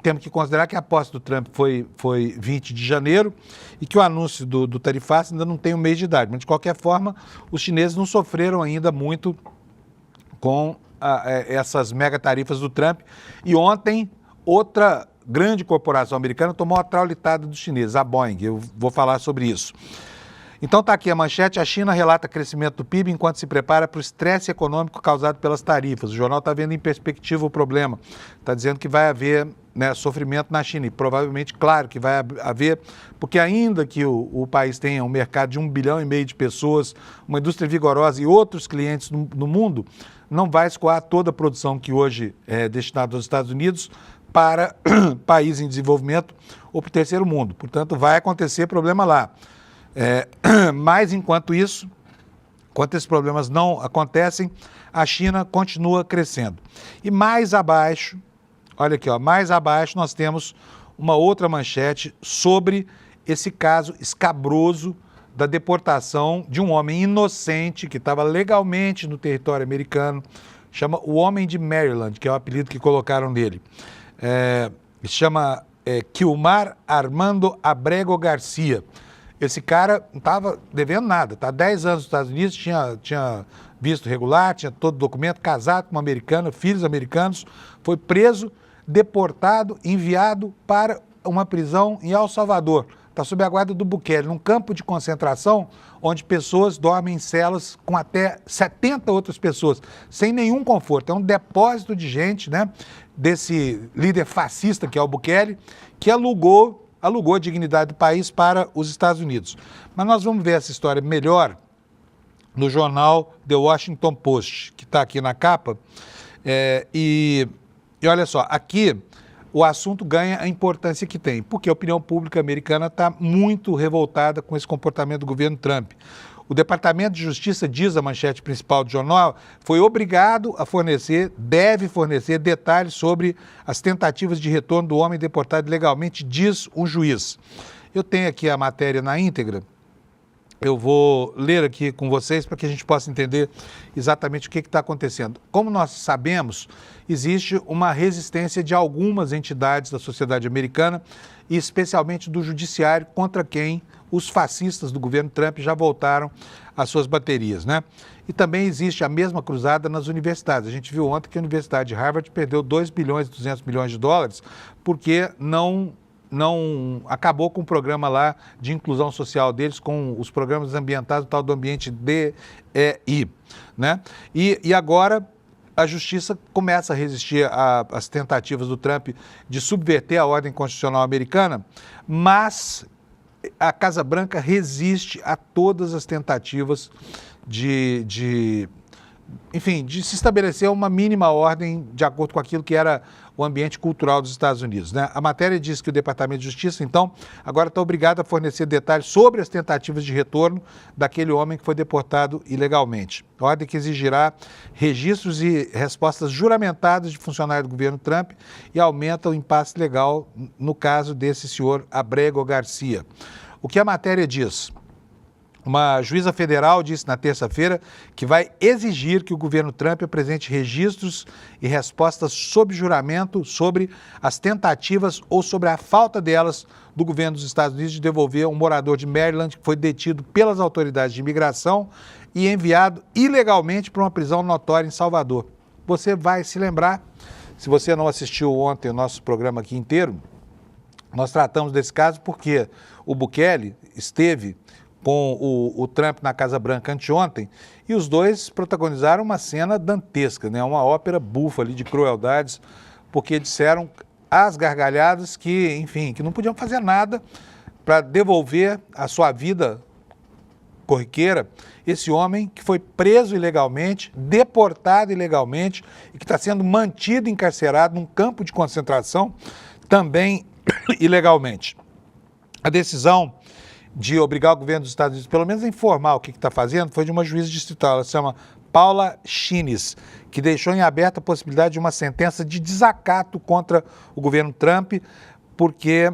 temos que considerar que a posse do Trump foi 20 de janeiro e que o anúncio do tarifaço ainda não tem um mês de idade. Mas, de qualquer forma, os chineses não sofreram ainda muito com essas mega tarifas do Trump. E ontem, outra grande corporação americana tomou a traulitada dos chineses, a Boeing. Eu vou falar sobre isso. Então está aqui a manchete: a China relata crescimento do PIB enquanto se prepara para o estresse econômico causado pelas tarifas. O jornal está vendo em perspectiva o problema. Está dizendo que vai haver, né, sofrimento na China. E provavelmente, claro, que vai haver, porque ainda que o país tenha um mercado de 1,5 bilhão de pessoas, uma indústria vigorosa e outros clientes no mundo, não vai escoar toda a produção que hoje é destinada aos Estados Unidos para países em desenvolvimento ou para o terceiro mundo. Portanto, vai acontecer problema lá. Mas, enquanto isso, enquanto esses problemas não acontecem, a China continua crescendo. E mais abaixo, olha aqui, ó, mais abaixo nós temos uma outra manchete sobre esse caso escabroso da deportação de um homem inocente que estava legalmente no território americano, chama o Homem de Maryland, que é o apelido que colocaram nele. Chama Quilmar Armando Abrego Garcia. Esse cara não estava devendo nada, está há 10 anos nos Estados Unidos, tinha visto regular, tinha todo o documento, casado com uma americana, filhos americanos, foi preso, deportado, enviado para uma prisão em El Salvador. Está sob a guarda do Bukele, num campo de concentração onde pessoas dormem em celas com até 70 outras pessoas, sem nenhum conforto. É um depósito de gente, né, desse líder fascista que é o Bukele, que alugou a dignidade do país para os Estados Unidos. Mas nós vamos ver essa história melhor no jornal The Washington Post, que está aqui na capa. E olha só, aqui o assunto ganha a importância que tem, porque a opinião pública americana está muito revoltada com esse comportamento do governo Trump. O Departamento de Justiça, diz a manchete principal do jornal, foi obrigado a deve fornecer detalhes sobre as tentativas de retorno do homem deportado ilegalmente, diz um juiz. Eu tenho aqui a matéria na íntegra, eu vou ler aqui com vocês para que a gente possa entender exatamente o que está acontecendo. Como nós sabemos, existe uma resistência de algumas entidades da sociedade americana, e especialmente do judiciário, contra quem os fascistas do governo Trump já voltaram às suas baterias, né? E também existe a mesma cruzada nas universidades. A gente viu ontem que a Universidade de Harvard perdeu 2 bilhões e 200 milhões de dólares porque não acabou com o programa lá de inclusão social deles, com os programas ambientais, o tal do ambiente DEI, né? E agora a justiça começa a resistir às tentativas do Trump de subverter a ordem constitucional americana, mas a Casa Branca resiste a todas as tentativas de se estabelecer uma mínima ordem de acordo com aquilo que era o ambiente cultural dos Estados Unidos, né? A matéria diz que o Departamento de Justiça, então, agora está obrigado a fornecer detalhes sobre as tentativas de retorno daquele homem que foi deportado ilegalmente. Ordem que exigirá registros e respostas juramentadas de funcionários do governo Trump e aumenta o impasse legal no caso desse senhor Abrego Garcia. O que a matéria diz? Uma juíza federal disse na terça-feira que vai exigir que o governo Trump apresente registros e respostas sob juramento sobre as tentativas ou sobre a falta delas do governo dos Estados Unidos de devolver um morador de Maryland que foi detido pelas autoridades de imigração e enviado ilegalmente para uma prisão notória em Salvador. Você vai se lembrar, se você não assistiu ontem o nosso programa aqui inteiro, nós tratamos desse caso porque o Bukele esteve com o Trump na Casa Branca anteontem, e os dois protagonizaram uma cena dantesca, né? Uma ópera bufa ali de crueldades, porque disseram às gargalhadas que, enfim, que não podiam fazer nada para devolver a sua vida corriqueira esse homem que foi preso ilegalmente, deportado ilegalmente e que está sendo mantido encarcerado num campo de concentração também ilegalmente. A decisão de obrigar o governo dos Estados Unidos, pelo menos a informar o que está fazendo, foi de uma juíza distrital, ela se chama Paula Schines, que deixou em aberto a possibilidade de uma sentença de desacato contra o governo Trump, porque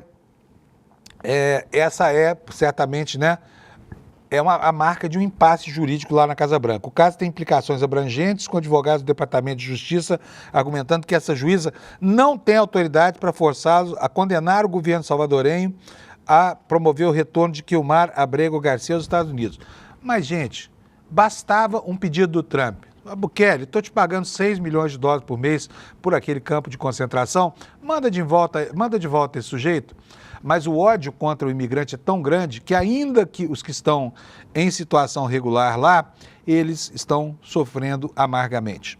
essa é certamente, né, é a marca de um impasse jurídico lá na Casa Branca. O caso tem implicações abrangentes, com advogados do Departamento de Justiça argumentando que essa juíza não tem autoridade para forçá-los a condenar o governo salvadorenho a promover o retorno de Quilmar Abrego Garcia aos Estados Unidos. Mas, gente, bastava um pedido do Trump. Bukele, estou te pagando 6 milhões de dólares por mês por aquele campo de concentração, manda de volta esse sujeito. Mas o ódio contra o imigrante é tão grande que ainda que os que estão em situação regular lá, eles estão sofrendo amargamente.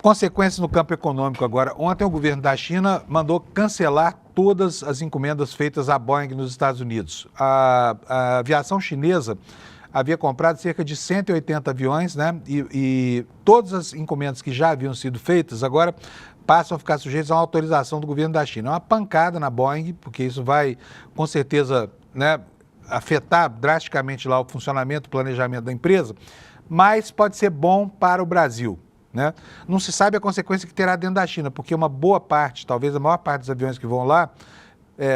Consequências no campo econômico agora. Ontem o governo da China mandou cancelar todas as encomendas feitas à Boeing nos Estados Unidos. A aviação chinesa havia comprado cerca de 180 aviões, né? E todas as encomendas que já haviam sido feitas agora passam a ficar sujeitos a uma autorização do governo da China. É uma pancada na Boeing, porque isso vai, com certeza, né, afetar drasticamente lá o funcionamento, o planejamento da empresa, mas pode ser bom para o Brasil, né? Não se sabe a consequência que terá dentro da China, porque uma boa parte, talvez a maior parte dos aviões que vão lá,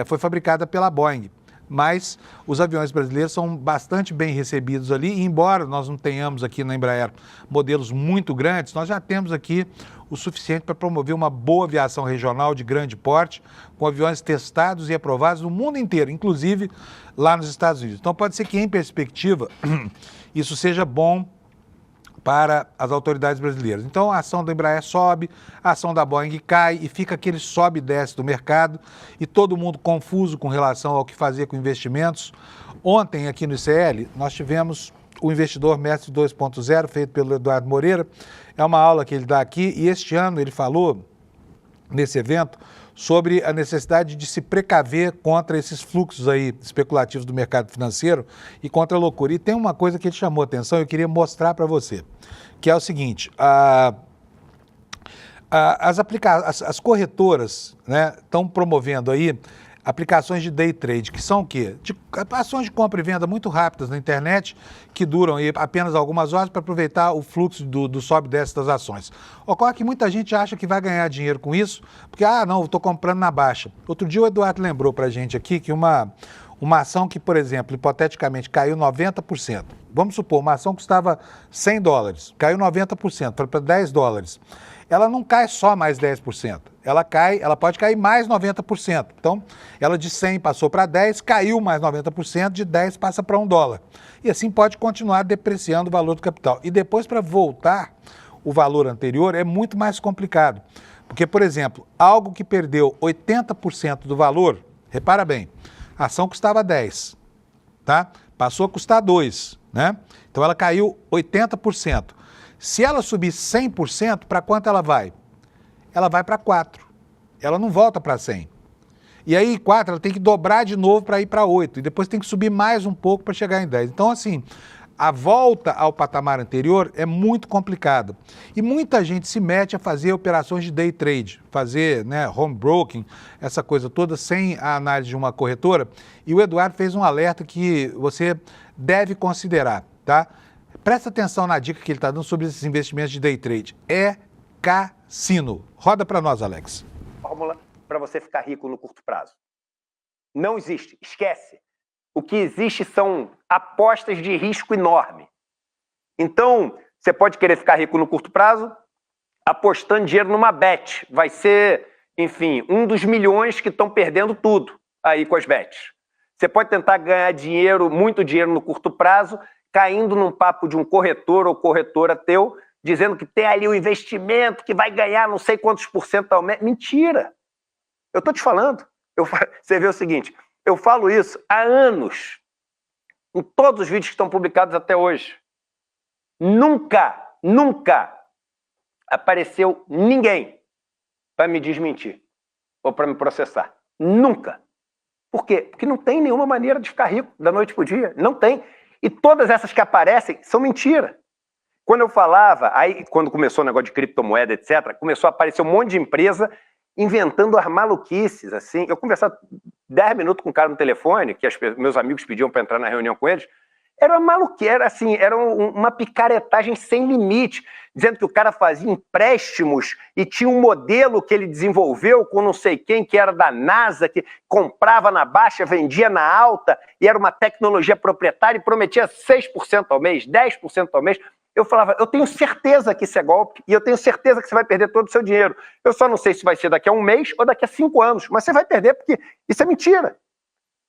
foi fabricada pela Boeing. Mas os aviões brasileiros são bastante bem recebidos ali, e embora nós não tenhamos aqui na Embraer modelos muito grandes, nós já temos aqui o suficiente para promover uma boa aviação regional de grande porte, com aviões testados e aprovados no mundo inteiro, inclusive lá nos Estados Unidos. Então pode ser que, em perspectiva, isso seja bom para as autoridades brasileiras. Então a ação da Embraer sobe, a ação da Boeing cai e fica aquele sobe e desce do mercado e todo mundo confuso com relação ao que fazer com investimentos. Ontem aqui no ICL nós tivemos o Investidor Mestre 2.0 feito pelo Eduardo Moreira. É uma aula que ele dá aqui e este ano ele falou nesse evento sobre a necessidade de se precaver contra esses fluxos aí especulativos do mercado financeiro e contra a loucura. E tem uma coisa que ele chamou a atenção e eu queria mostrar para você, que é o seguinte: as corretoras, né, estão promovendo aí aplicações de day trade, que são o quê? Ações de compra e venda muito rápidas na internet, que duram aí apenas algumas horas para aproveitar o fluxo do sobe e desce das ações. Ocorre que muita gente acha que vai ganhar dinheiro com isso, porque, não, estou comprando na baixa. Outro dia o Eduardo lembrou para a gente aqui que uma ação que, por exemplo, hipoteticamente caiu 90%. Vamos supor, uma ação custava 100 dólares, caiu 90%, foi para 10 dólares. Ela não cai só mais 10%, ela pode cair mais 90%. Então, ela de 100 passou para 10, caiu mais 90%, de 10 passa para $1. E assim pode continuar depreciando o valor do capital. E depois, para voltar o valor anterior, é muito mais complicado. Porque, por exemplo, algo que perdeu 80% do valor, repara bem, a ação custava 10, tá? Passou a custar 2, né? Então ela caiu 80%. Se ela subir 100%, para quanto ela vai? Ela vai para 4. Ela não volta para 100. E aí, 4, ela tem que dobrar de novo para ir para 8. E depois tem que subir mais um pouco para chegar em 10. Então, assim, a volta ao patamar anterior é muito complicada. E muita gente se mete a fazer operações de day trade, fazer, né, home broking, essa coisa toda, sem a análise de uma corretora. E o Eduardo fez um alerta que você deve considerar, tá? Presta atenção na dica que ele está dando sobre esses investimentos de day trade. É cassino. Roda para nós, Alex. Fórmula para você ficar rico no curto prazo. Não existe. Esquece. O que existe são apostas de risco enorme. Então, você pode querer ficar rico no curto prazo apostando dinheiro numa bet. Vai ser, enfim, um dos milhões que estão perdendo tudo aí com as bets. Você pode tentar ganhar dinheiro, muito dinheiro no curto prazo, caindo num papo de um corretor ou corretora teu, dizendo que tem ali um investimento que vai ganhar não sei quantos % ao mês. Mentira! Eu estou te falando. Você vê o seguinte, eu falo isso há anos, em todos os vídeos que estão publicados até hoje. Nunca apareceu ninguém para me desmentir ou para me processar. Nunca. Por quê? Porque não tem nenhuma maneira de ficar rico da noite para o dia. Não tem. E todas essas que aparecem são mentira. Quando eu falava, aí quando começou o negócio de criptomoeda, etc., começou a aparecer um monte de empresa inventando as maluquices, assim. Eu conversava 10 minutos com um cara no telefone, que meus amigos pediam para entrar na reunião com eles, Era uma maluqueira, assim, era uma picaretagem sem limite, dizendo que o cara fazia empréstimos e tinha um modelo que ele desenvolveu com não sei quem, que era da NASA, que comprava na baixa, vendia na alta, e era uma tecnologia proprietária e prometia 6% ao mês, 10% ao mês. Eu falava, eu tenho certeza que isso é golpe e eu tenho certeza que você vai perder todo o seu dinheiro. Eu só não sei se vai ser daqui a 1 mês ou daqui a 5 anos, mas você vai perder porque isso é mentira.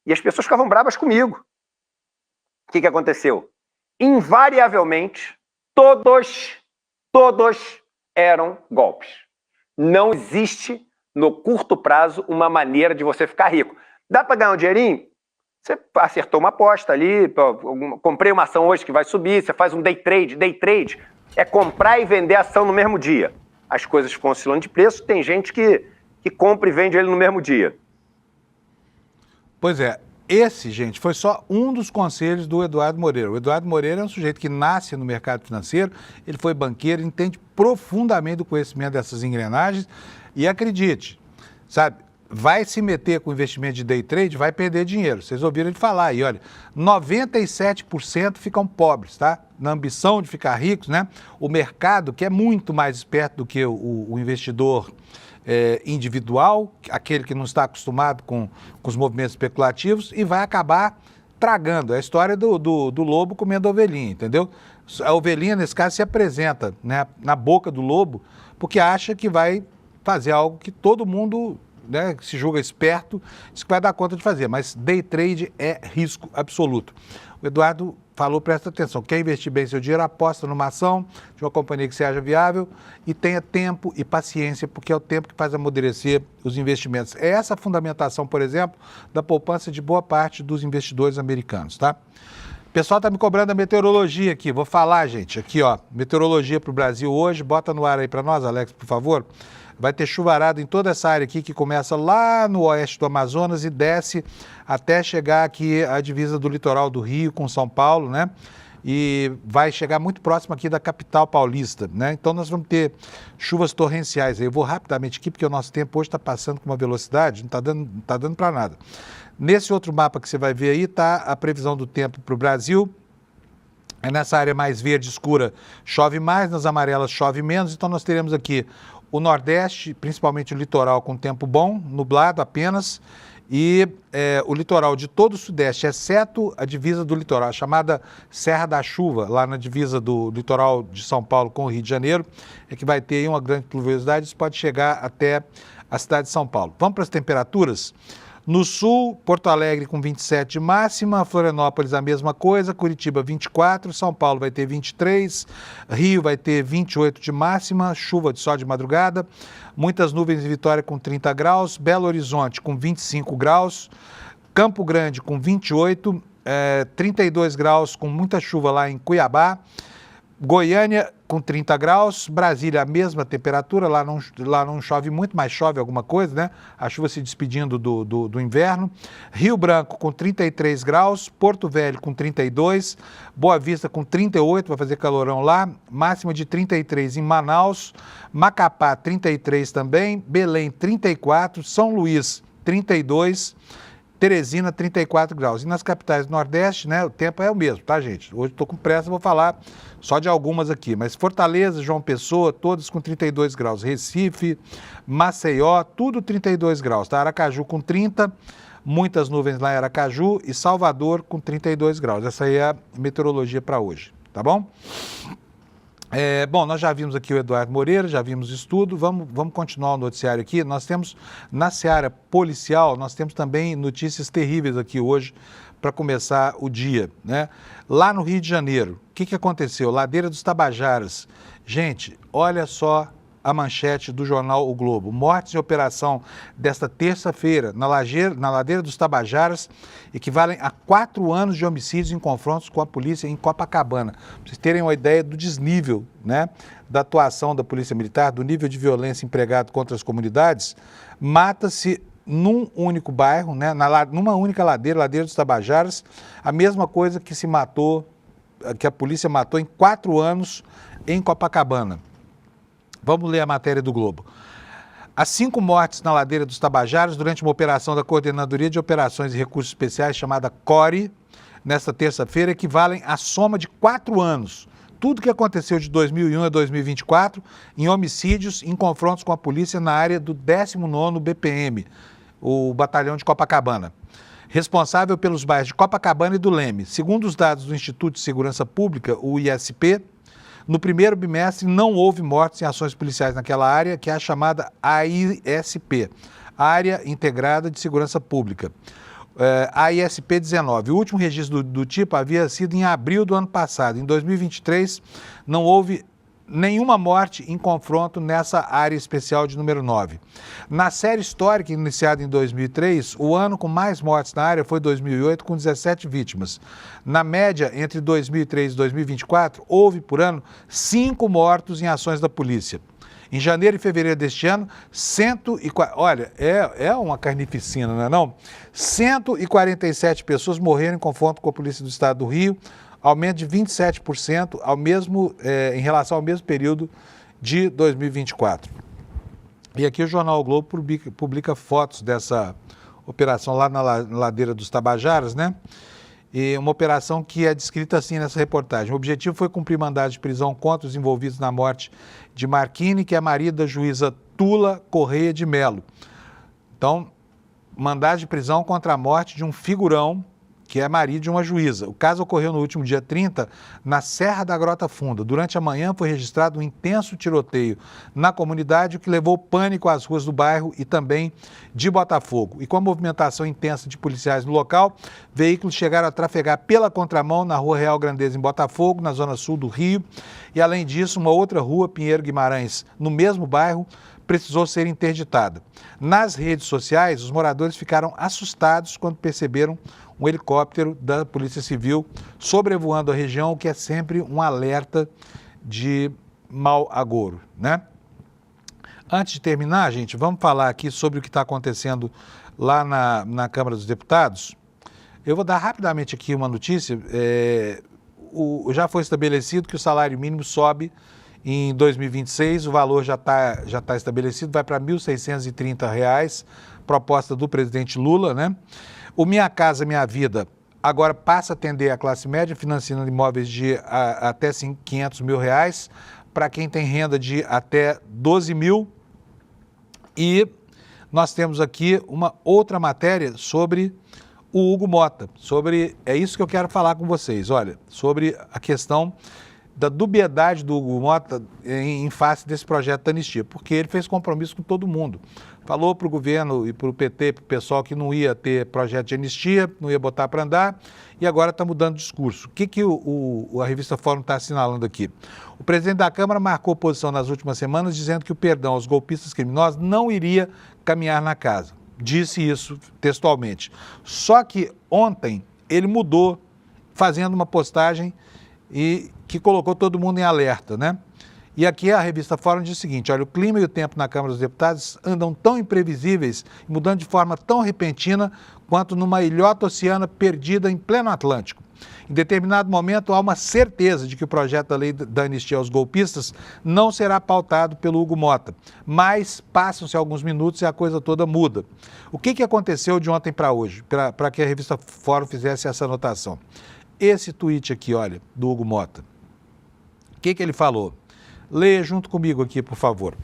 E as pessoas ficavam bravas comigo. O que aconteceu? Invariavelmente, todos eram golpes. Não existe, no curto prazo, uma maneira de você ficar rico. Dá para ganhar um dinheirinho? Você acertou uma aposta ali, comprei uma ação hoje que vai subir, você faz um day trade. Day trade é comprar e vender a ação no mesmo dia. As coisas ficam oscilando de preço, tem gente que compra e vende ele no mesmo dia. Pois é. Esse, gente, foi só um dos conselhos do Eduardo Moreira. O Eduardo Moreira é um sujeito que nasce no mercado financeiro, ele foi banqueiro, entende profundamente do conhecimento dessas engrenagens e acredite, sabe, vai se meter com investimento de day trade, vai perder dinheiro. Vocês ouviram ele falar aí, olha, 97% ficam pobres, tá? Na ambição de ficar ricos, né? O mercado, que é muito mais esperto do que o investidor individual, aquele que não está acostumado com os movimentos especulativos e vai acabar tragando. É a história do lobo comendo a ovelhinha, entendeu? A ovelhinha, nesse caso, se apresenta, né, na boca do lobo porque acha que vai fazer algo que todo mundo, né, que se julga esperto, diz que vai dar conta de fazer, mas day trade é risco absoluto. O Eduardo falou, presta atenção, quer investir bem seu dinheiro, aposta numa ação de uma companhia que seja viável e tenha tempo e paciência, porque é o tempo que faz amadurecer os investimentos. É essa a fundamentação, por exemplo, da poupança de boa parte dos investidores americanos, tá? O pessoal está me cobrando a meteorologia aqui, vou falar, gente, aqui, ó, meteorologia para o Brasil hoje, bota no ar aí para nós, Alex, por favor. Vai ter chuvarada em toda essa área aqui, que começa lá no oeste do Amazonas e desce até chegar aqui à divisa do litoral do Rio com São Paulo, né? E vai chegar muito próximo aqui da capital paulista, né? Então nós vamos ter chuvas torrenciais. Eu vou rapidamente aqui, porque o nosso tempo hoje está passando com uma velocidade, não está dando para nada. Nesse outro mapa que você vai ver aí, está a previsão do tempo para o Brasil. É nessa área mais verde escura chove mais, nas amarelas chove menos, então nós teremos aqui o Nordeste, principalmente o litoral com tempo bom, nublado apenas, e o litoral de todo o Sudeste, exceto a divisa do litoral, a chamada Serra da Chuva, lá na divisa do litoral de São Paulo com o Rio de Janeiro, é que vai ter aí uma grande pluviosidade, isso pode chegar até a cidade de São Paulo. Vamos para as temperaturas? No sul, Porto Alegre com 27 de máxima, Florianópolis a mesma coisa, Curitiba 24, São Paulo vai ter 23, Rio vai ter 28 de máxima, chuva só de madrugada, muitas nuvens em Vitória com 30 graus, Belo Horizonte com 25 graus, Campo Grande com 28, 32 graus com muita chuva lá em Cuiabá, Goiânia com 30 graus, Brasília a mesma temperatura, lá não chove muito, mas chove alguma coisa, né? A chuva se despedindo do inverno. Rio Branco com 33 graus, Porto Velho com 32, Boa Vista com 38, vai fazer calorão lá, máxima de 33 em Manaus, Macapá 33 também, Belém 34, São Luís 32, Teresina, 34 graus. E nas capitais do Nordeste, né, o tempo é o mesmo, tá, gente? Hoje estou com pressa, vou falar só de algumas aqui. Mas Fortaleza, João Pessoa, todas com 32 graus. Recife, Maceió, tudo 32 graus, tá? Aracaju com 30, muitas nuvens lá em Aracaju e Salvador com 32 graus. Essa aí é a meteorologia para hoje, tá bom? Bom, nós já vimos aqui o Eduardo Moreira, já vimos isso tudo, vamos continuar o noticiário aqui. Nós temos, na seara policial, nós temos também notícias terríveis aqui hoje para começar o dia, né? Lá no Rio de Janeiro, o que aconteceu? Ladeira dos Tabajaras. Gente, olha só a manchete do jornal O Globo. Mortes em operação desta terça-feira na Ladeira dos Tabajaras equivalem a 4 anos de homicídios em confrontos com a polícia em Copacabana. Para vocês terem uma ideia do desnível, né, da atuação da Polícia Militar, do nível de violência empregado contra as comunidades, mata-se num único bairro, né, numa única ladeira dos Tabajaras, a mesma coisa que a polícia matou em 4 anos em Copacabana. Vamos ler a matéria do Globo. As 5 mortes na Ladeira dos Tabajaras durante uma operação da Coordenadoria de Operações e Recursos Especiais chamada CORE nesta terça-feira, equivalem à soma de 4 anos. Tudo que aconteceu de 2001 a 2024 em homicídios em confrontos com a polícia na área do 19º BPM, o Batalhão de Copacabana, responsável pelos bairros de Copacabana e do Leme. Segundo os dados do Instituto de Segurança Pública, o ISP, no primeiro bimestre não houve mortes em ações policiais naquela área, que é a chamada AISP, Área Integrada de Segurança Pública. AISP 19. O último registro do tipo havia sido em abril do ano passado. Em 2023, não houve nenhuma morte em confronto nessa área especial de número 9. Na série histórica iniciada em 2003, o ano com mais mortes na área foi 2008, com 17 vítimas. Na média, entre 2003 e 2024, houve por ano 5 mortos em ações da polícia. Em janeiro e fevereiro deste ano, olha, é uma carnificina, não é não? 147 pessoas morreram em confronto com a Polícia do Estado do Rio, aumento de 27% em relação ao mesmo período de 2024. E aqui o Jornal o Globo publica fotos dessa operação lá na ladeira dos Tabajaras, né? E uma operação que é descrita assim nessa reportagem. O objetivo foi cumprir mandado de prisão contra os envolvidos na morte de Marquine, que é marido da juíza Tula Correia de Melo. Então, mandado de prisão contra a morte de um figurão, que é marido de uma juíza. O caso ocorreu no último dia 30, na Serra da Grota Funda. Durante a manhã foi registrado um intenso tiroteio na comunidade, o que levou pânico às ruas do bairro e também de Botafogo. E com a movimentação intensa de policiais no local, veículos chegaram a trafegar pela contramão na Rua Real Grandeza, em Botafogo, na zona sul do Rio. E além disso, uma outra rua, Pinheiro Guimarães, no mesmo bairro, precisou ser interditada. Nas redes sociais, os moradores ficaram assustados quando perceberam um helicóptero da Polícia Civil sobrevoando a região, o que é sempre um alerta de mau agouro, né? Antes de terminar, gente, vamos falar aqui sobre o que está acontecendo lá na Câmara dos Deputados. Eu vou dar rapidamente aqui uma notícia. Já foi estabelecido que o salário mínimo sobe em 2026, o valor já tá estabelecido, vai para R$ 1.630, proposta do presidente Lula, né? O Minha Casa Minha Vida agora passa a atender a classe média, financiando imóveis de até R$ 500 mil, para quem tem renda de até 12 mil. E nós temos aqui uma outra matéria sobre o Hugo Mota, é isso que eu quero falar com vocês, olha, sobre a questão da dubiedade do Hugo Mota em face desse projeto da anistia, porque ele fez compromisso com todo mundo. Falou para o governo e para o PT, para o pessoal, que não ia ter projeto de anistia, não ia botar para andar, e agora está mudando de discurso. O que a revista Fórum está assinalando aqui? O presidente da Câmara marcou posição nas últimas semanas, dizendo que o perdão aos golpistas criminosos não iria caminhar na casa. Disse isso textualmente. Só que ontem ele mudou, fazendo uma postagem que colocou todo mundo em alerta, né? E aqui a revista Fórum diz o seguinte: olha, o clima e o tempo na Câmara dos Deputados andam tão imprevisíveis, mudando de forma tão repentina, quanto numa ilhota oceana perdida em pleno Atlântico. Em determinado momento, há uma certeza de que o projeto da lei da anistia aos golpistas não será pautado pelo Hugo Mota. Mas passam-se alguns minutos e a coisa toda muda. O que aconteceu de ontem para hoje, para que a revista Fórum fizesse essa anotação? Esse tweet aqui, olha, do Hugo Mota. O que ele falou? Leia junto comigo aqui, por favor.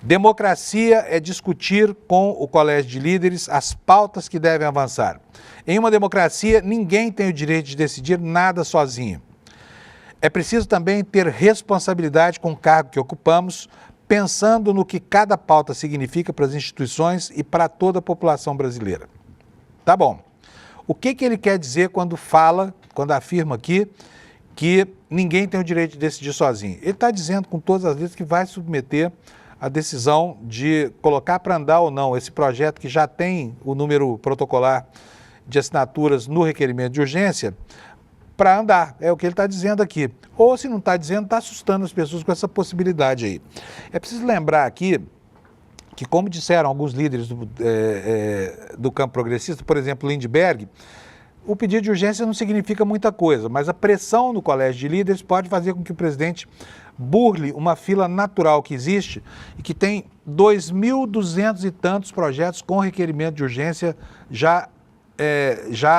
Democracia é discutir com o colégio de líderes as pautas que devem avançar. Em uma democracia, ninguém tem o direito de decidir nada sozinho. É preciso também ter responsabilidade com o cargo que ocupamos, pensando no que cada pauta significa para as instituições e para toda a população brasileira. Tá bom. O que ele quer dizer quando afirma aqui que ninguém tem o direito de decidir sozinho? Ele está dizendo com todas as letras que vai submeter a decisão de colocar para andar ou não esse projeto, que já tem o número protocolar de assinaturas no requerimento de urgência, para andar. É o que ele está dizendo aqui. Ou, se não está dizendo, está assustando as pessoas com essa possibilidade aí. É preciso lembrar aqui que, como disseram alguns líderes do campo progressista, por exemplo, Lindbergh, o pedido de urgência não significa muita coisa, mas a pressão no colégio de líderes pode fazer com que o presidente burle uma fila natural que existe e que tem 2.200 e tantos projetos com requerimento de urgência já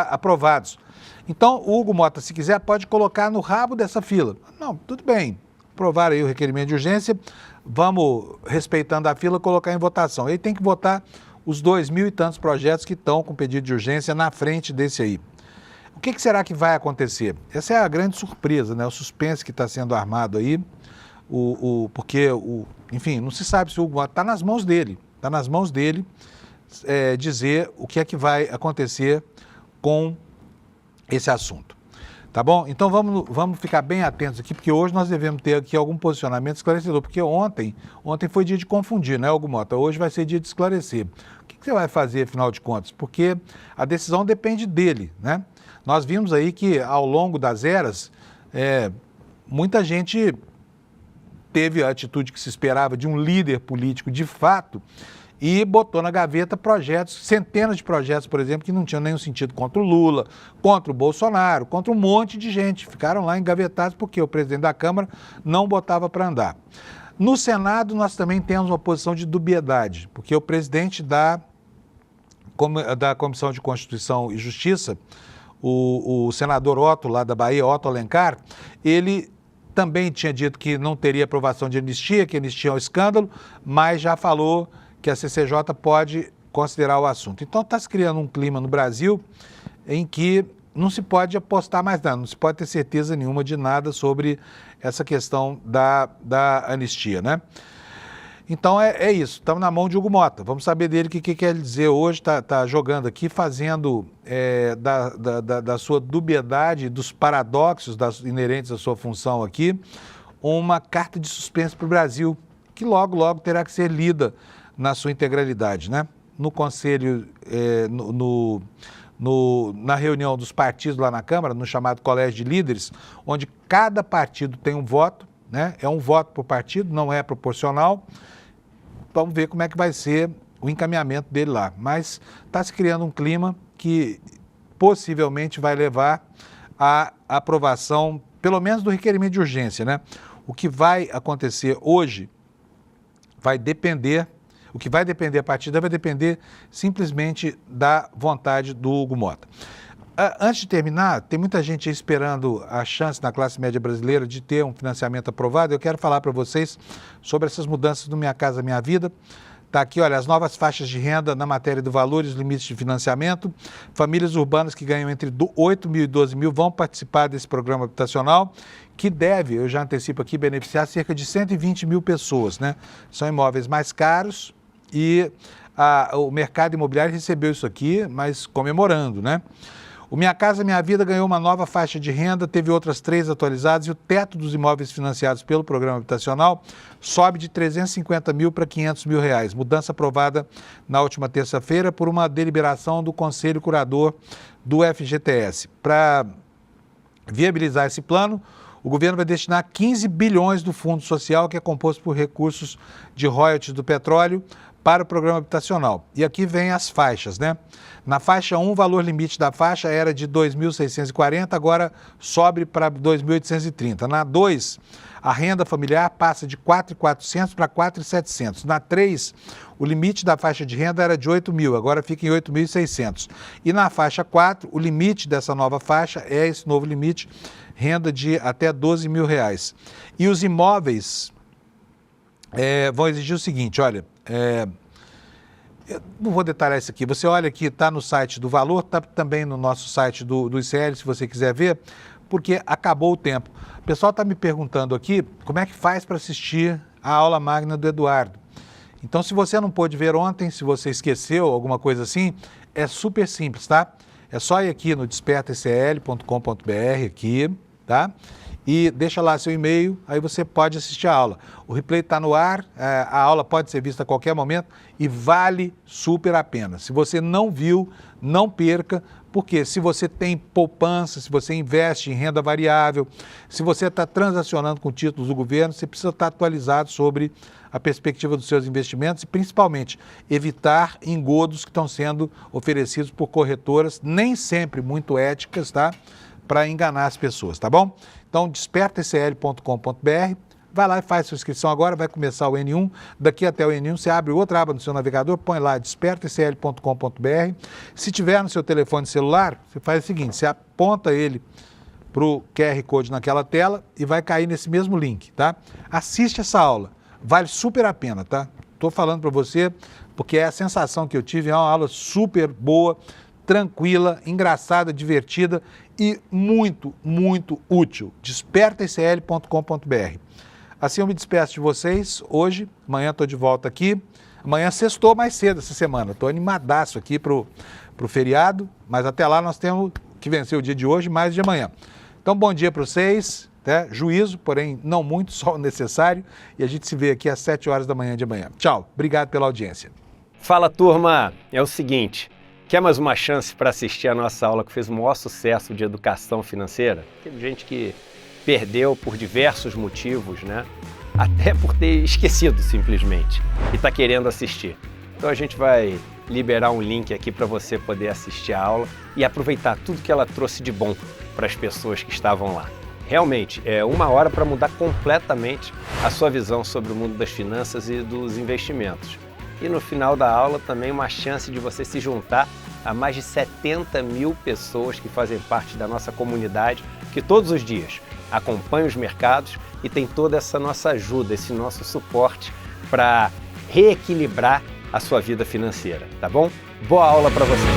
aprovados. Então, o Hugo Mota, se quiser, pode colocar no rabo dessa fila. Não, tudo bem, aprovar aí o requerimento de urgência, vamos, respeitando a fila, colocar em votação. Aí tem que votar os 2.000 e tantos projetos que estão com pedido de urgência na frente desse aí. O que será que vai acontecer? Essa é a grande surpresa, né? O suspense que está sendo armado aí, porque, enfim, não se sabe se o Hugo Mota está nas mãos dele. Está nas mãos dele dizer o que é que vai acontecer com esse assunto. Tá bom? Então vamos ficar bem atentos aqui, porque hoje nós devemos ter aqui algum posicionamento esclarecedor, porque ontem foi dia de confundir, né, Hugo Mota? Hoje vai ser dia de esclarecer. O que você vai fazer, afinal de contas? Porque a decisão depende dele, né? Nós vimos aí que ao longo das eras, muita gente teve a atitude que se esperava de um líder político de fato e botou na gaveta projetos, centenas de projetos, por exemplo, que não tinham nenhum sentido contra o Lula, contra o Bolsonaro, contra um monte de gente. Ficaram lá engavetados porque o presidente da Câmara não botava para andar. No Senado, nós também temos uma posição de dubiedade, porque o presidente da Comissão de Constituição e Justiça, o senador Otto, lá da Bahia, Otto Alencar, ele também tinha dito que não teria aprovação de anistia, que anistia é um escândalo, mas já falou que a CCJ pode considerar o assunto. Então está se criando um clima no Brasil em que não se pode apostar mais nada, não se pode ter certeza nenhuma de nada sobre essa questão da anistia, né? Então é isso, estamos na mão de Hugo Mota, vamos saber dele o que quer dizer hoje, está jogando aqui, fazendo da sua dubiedade, dos paradoxos inerentes à sua função aqui, uma carta de suspense para o Brasil, que logo terá que ser lida na sua integralidade, né? No Conselho, na reunião dos partidos lá na Câmara, no chamado Colégio de Líderes, onde cada partido tem um voto, né? É um voto por partido, não é proporcional. Vamos ver como é que vai ser o encaminhamento dele lá. Mas está se criando um clima que possivelmente vai levar à aprovação, pelo menos do requerimento de urgência, né? O que vai acontecer hoje vai depender, o que vai depender a partir daí vai depender simplesmente da vontade do Hugo Mota. Antes de terminar, tem muita gente esperando a chance na classe média brasileira de ter um financiamento aprovado. Eu quero falar para vocês sobre essas mudanças no Minha Casa Minha Vida. Está aqui, olha, as novas faixas de renda na matéria do valor e os limites de financiamento. Famílias urbanas que ganham entre 8 mil e 12 mil vão participar desse programa habitacional, que deve, eu já antecipo aqui, beneficiar cerca de 120 mil pessoas, né? São imóveis mais caros e o mercado imobiliário recebeu isso aqui, mas comemorando, né? O Minha Casa Minha Vida ganhou uma nova faixa de renda, teve outras 3 atualizadas e o teto dos imóveis financiados pelo programa habitacional sobe de 350 mil para 500 mil reais. Mudança aprovada na última terça-feira por uma deliberação do Conselho Curador do FGTS. Para viabilizar esse plano, o governo vai destinar 15 bilhões do Fundo Social, que é composto por recursos de royalties do petróleo, para o programa habitacional. E aqui vem as faixas, né? Na faixa 1, o valor limite da faixa era de R$ 2.640, agora sobe para R$ 2.830. Na 2, a renda familiar passa de R$ 4.400 para R$ 4.700. Na 3, o limite da faixa de renda era de R$ 8.000, agora fica em R$ 8.600. E na faixa 4, o limite dessa nova faixa é esse novo limite, renda de até R$ 12 mil. E os imóveis vão exigir o seguinte, olha, eu não vou detalhar isso aqui, você olha aqui, está no site do Valor, está também no nosso site do ICL, se você quiser ver, porque acabou o tempo. O pessoal está me perguntando aqui como é que faz para assistir a aula magna do Eduardo. Então, se você não pôde ver ontem, se você esqueceu, alguma coisa assim, é super simples, tá? É só ir aqui no despertaicl.com.br aqui, tá? E deixa lá seu e-mail, aí você pode assistir a aula. O replay está no ar, a aula pode ser vista a qualquer momento e vale super a pena. Se você não viu, não perca, porque se você tem poupança, se você investe em renda variável, se você está transacionando com títulos do governo, você precisa estar atualizado sobre a perspectiva dos seus investimentos e, principalmente, evitar engodos que estão sendo oferecidos por corretoras, nem sempre muito éticas, tá? Para enganar as pessoas, tá bom? Então, despertaicl.com.br, vai lá e faz sua inscrição agora, vai começar o N1, daqui até o N1 você abre outra aba no seu navegador, põe lá despertaicl.com.br. Se tiver no seu telefone celular, você faz o seguinte, você aponta ele para o QR Code naquela tela e vai cair nesse mesmo link, tá? Assiste essa aula, vale super a pena, tá? Estou falando para você porque é a sensação que eu tive, é uma aula super boa, tranquila, engraçada, divertida e muito, muito útil. despertaicl.com.br. Assim eu me despeço de vocês hoje, amanhã estou de volta aqui. Amanhã sextou mais cedo essa semana, estou animadaço aqui pro feriado, mas até lá nós temos que vencer o dia de hoje, mais de amanhã. Então, bom dia para vocês, né? Juízo, porém não muito, só o necessário, e a gente se vê aqui às 7 horas da manhã de amanhã. Tchau, obrigado pela audiência. Fala, turma, é o seguinte, quer mais uma chance para assistir a nossa aula que fez o maior sucesso de educação financeira? Teve gente que perdeu por diversos motivos, né? Até por ter esquecido simplesmente e está querendo assistir. Então a gente vai liberar um link aqui para você poder assistir a aula e aproveitar tudo que ela trouxe de bom para as pessoas que estavam lá. Realmente, é 1 hora para mudar completamente a sua visão sobre o mundo das finanças e dos investimentos. E no final da aula também uma chance de você se juntar a mais de 70 mil pessoas que fazem parte da nossa comunidade, que todos os dias acompanham os mercados e tem toda essa nossa ajuda, esse nosso suporte para reequilibrar a sua vida financeira, tá bom? Boa aula para vocês!